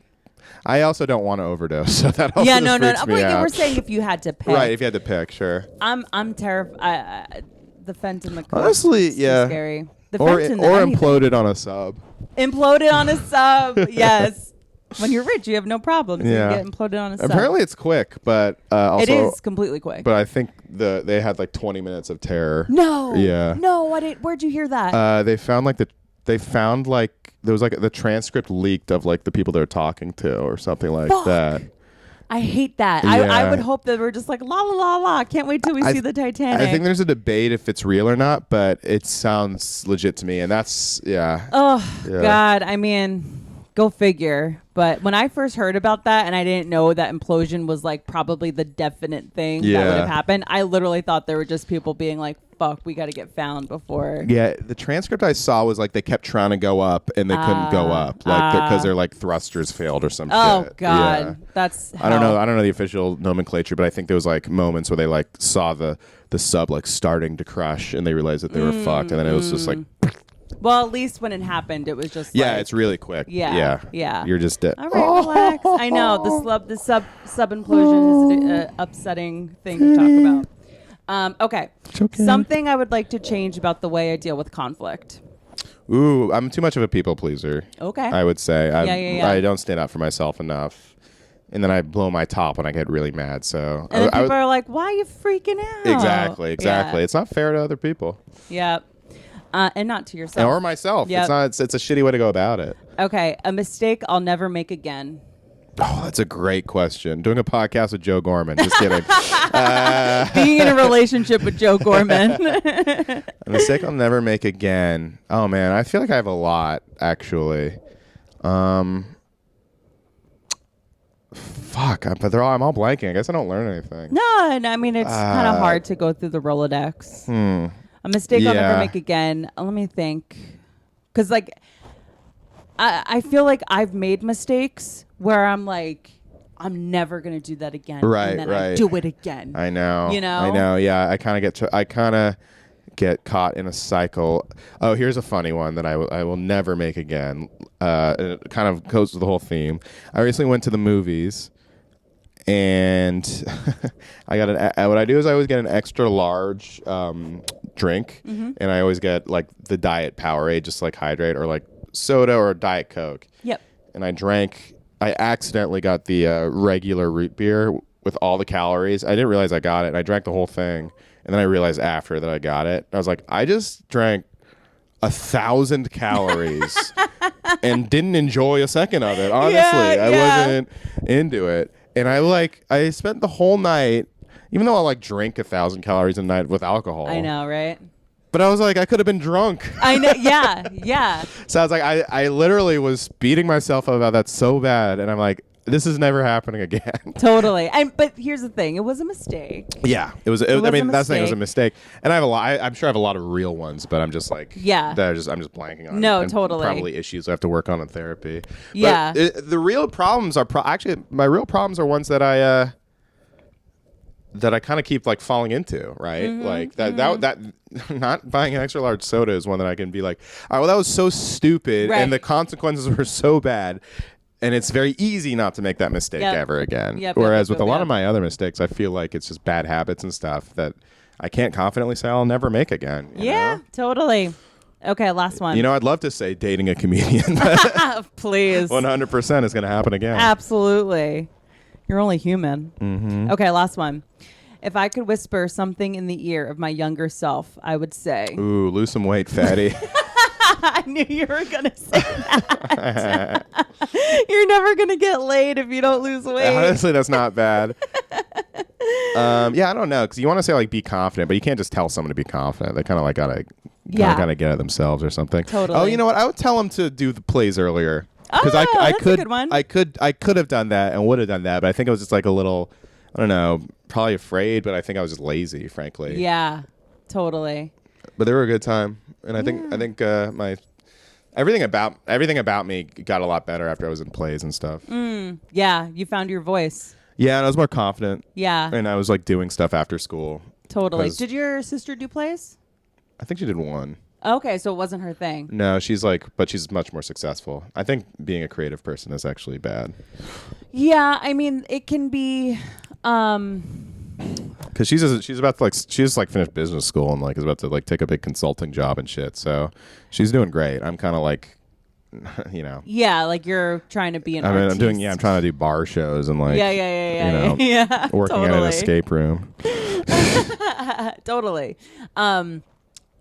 I also don't want to overdose, so that also no. freaks me out. We're saying if you had to pick, right? If you had to pick, sure. I'm terrified. The Fent in the Coke. Honestly, yeah. Scary. The or Fent imploded on a sub. Imploded on a sub. Yes. When you're rich, you have no problems. Yeah. You get imploded on a sub. Apparently, it's quick, but also it is completely quick. But I think they had like 20 minutes of terror. No. Yeah. No. Where'd you hear that? They found there was like the transcript leaked of like the people they're talking to or something like that. I hate that. Yeah. I would hope that we're just like la la la la. Can't wait till we see the Titanic. I think there's a debate if it's real or not, but it sounds legit to me, and that's Oh God, I mean, go figure. But when I first heard about that, and I didn't know that implosion was like probably the definite thing that would have happened, I literally thought there were just people being like, "Fuck, we got to get found before." Yeah, the transcript I saw was like they kept trying to go up and they couldn't go up, like because their like thrusters failed or some shit. Oh God, yeah. that's hell. I don't know the official nomenclature, but I think there was like moments where they like saw the sub like starting to crush and they realized that they were fucked, and then it was just like. Well, at least when it happened, it was just it's really quick. Yeah. You're just dead. All right, relax. I know the sub implosion is an upsetting thing to talk about. Okay. Something I would like to change about the way I deal with conflict. Ooh, I'm too much of a people pleaser. Okay. I would say. I don't stand up for myself enough. And then I blow my top when I get really mad. So and people are like, "Why are you freaking out?" Exactly. Yeah. It's not fair to other people. Yep. And not to yourself. Or myself. Yep. It's a shitty way to go about it. Okay. A mistake I'll never make again. Oh, that's a great question. Doing a podcast with Joe Gorman. Just kidding. Being in a relationship with Joe Gorman. A mistake I'll never make again. Oh, man. I feel like I have a lot, actually. Fuck. But I'm all blanking. I guess I don't learn anything. No, I mean, it's kind of hard to go through the Rolodex. A mistake I'll never make again. Let me think. Because, like, I feel like I've made mistakes where I'm like, I'm never going to do that again. Right, and then right. I do it again. I know. You know? I know, yeah. I kind of get caught in a cycle. Oh, here's a funny one that I will never make again. It kind of goes with the whole theme. I recently went to the movies. And I got what I do is I always get an extra large drink, and I always get like the Diet Powerade, just like hydrate, or like soda or Diet Coke. Yep. And I accidentally got the regular root beer with all the calories. I didn't realize I got it, and I drank the whole thing. And then I realized after that I got it. I was like, I just drank 1,000 calories and didn't enjoy a second of it. Honestly, I wasn't into it. And I spent the whole night, even though I like drink 1,000 calories a night with alcohol. I know, right? But I was like, I could have been drunk. I know, yeah. So I was like, I literally was beating myself up about that so bad. And I'm like, this is never happening again. Totally. But here's the thing. It was a mistake. Yeah. It was I mean, that's the thing. It was a mistake. And I have a lot. I'm sure I have a lot of real ones, but I'm just like, I'm just blanking on. No, and totally. Probably issues I have to work on in therapy. Yeah. But the real problems are actually my real problems are ones that I kind of keep like falling into, right? Mm-hmm, like that not buying an extra large soda is one that I can be like, all right, well, that was so stupid, and the consequences were so bad. And it's very easy not to make that mistake ever again. Whereas with a lot of my other mistakes, I feel like it's just bad habits and stuff that I can't confidently say I'll never make again. You know? Totally. Okay, last one. You know, I'd love to say dating a comedian. Please. 100% is going to happen again. Absolutely. You're only human. Mm-hmm. Okay, last one. If I could whisper something in the ear of my younger self, I would say... Ooh, lose some weight, fatty. I knew you were going to say that. You're never going to get laid if you don't lose weight. Honestly, that's not bad. Yeah, I don't know. Because you want to say, like, be confident, but you can't just tell someone to be confident. They kind of, like, got to get it themselves or something. Totally. Oh, you know what? I would tell them to do the plays earlier. Because that's a good one. I could have done that and would have done that, but I think I was just, like, a little, I don't know, probably afraid, but I think I was just lazy, frankly. Yeah, totally. But they were a good time. And I think my everything about me got a lot better after I was in plays and stuff. Yeah, you found your voice. Yeah, and I was more confident. Yeah. And I was like doing stuff after school. Totally. Did your sister do plays? I think she did one. Okay, so it wasn't her thing. No, she's much more successful. I think being a creative person is actually bad. Yeah, I mean, it can be because she just finished business school and like is about to like take a big consulting job and shit. So she's doing great. I'm kind of like, you know. Yeah, like you're trying to be an artist. I'm trying to do bar shows and like yeah, working at an escape room. Totally.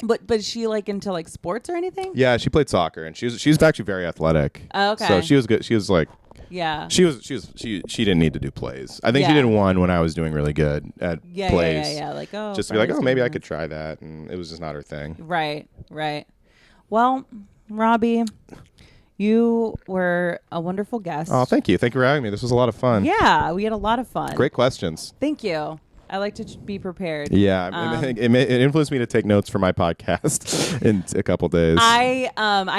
But is she like into like sports or anything? Yeah, she played soccer and she's actually very athletic. Oh, okay. So she was good. She was like, yeah. She didn't need to do plays. I think she did one when I was doing really good at plays. Yeah. Like, just to be like, maybe I could try that, and it was just not her thing. Right. Well, Robbie, you were a wonderful guest. Oh, thank you. Thank you for having me. This was a lot of fun. Yeah, we had a lot of fun. Great questions. Thank you. I like to be prepared. Yeah, it influenced me to take notes for my podcast in a couple days. I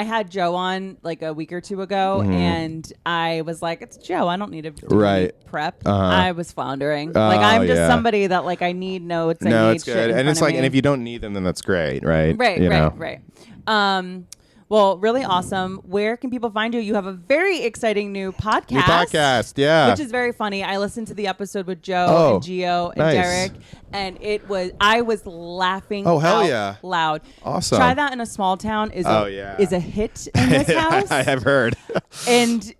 had Joe on like a week or two ago, and I was like, "It's Joe. I don't need to do any prep." I was floundering. Like I'm just somebody that like I need notes. No, I need it's good, and it's like, and if you don't need them, then that's great, right? Right. Well, really awesome. Where can people find you? You have a very exciting new podcast. Yeah. Which is very funny. I listened to the episode with Joe and Gio and Derek, and I was laughing out loud. Awesome. Try That in a Small Town is a hit in this house. I have heard. And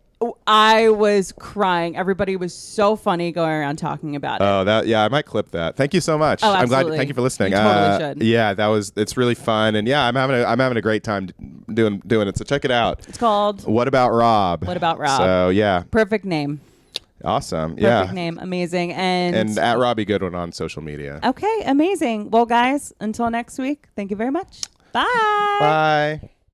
I was crying. Everybody was so funny going around talking about it. I might clip that. Thank you so much. Oh, I'm glad. Thank you for listening. You totally should. Yeah, it's really fun, and yeah, I'm having a great time doing it. So check it out. It's called What About Rob? What About Rob? So yeah, perfect name. Awesome. Perfect name. Amazing. And at Robbie Goodwin on social media. Okay, amazing. Well, guys, until next week, thank you very much. Bye. Bye.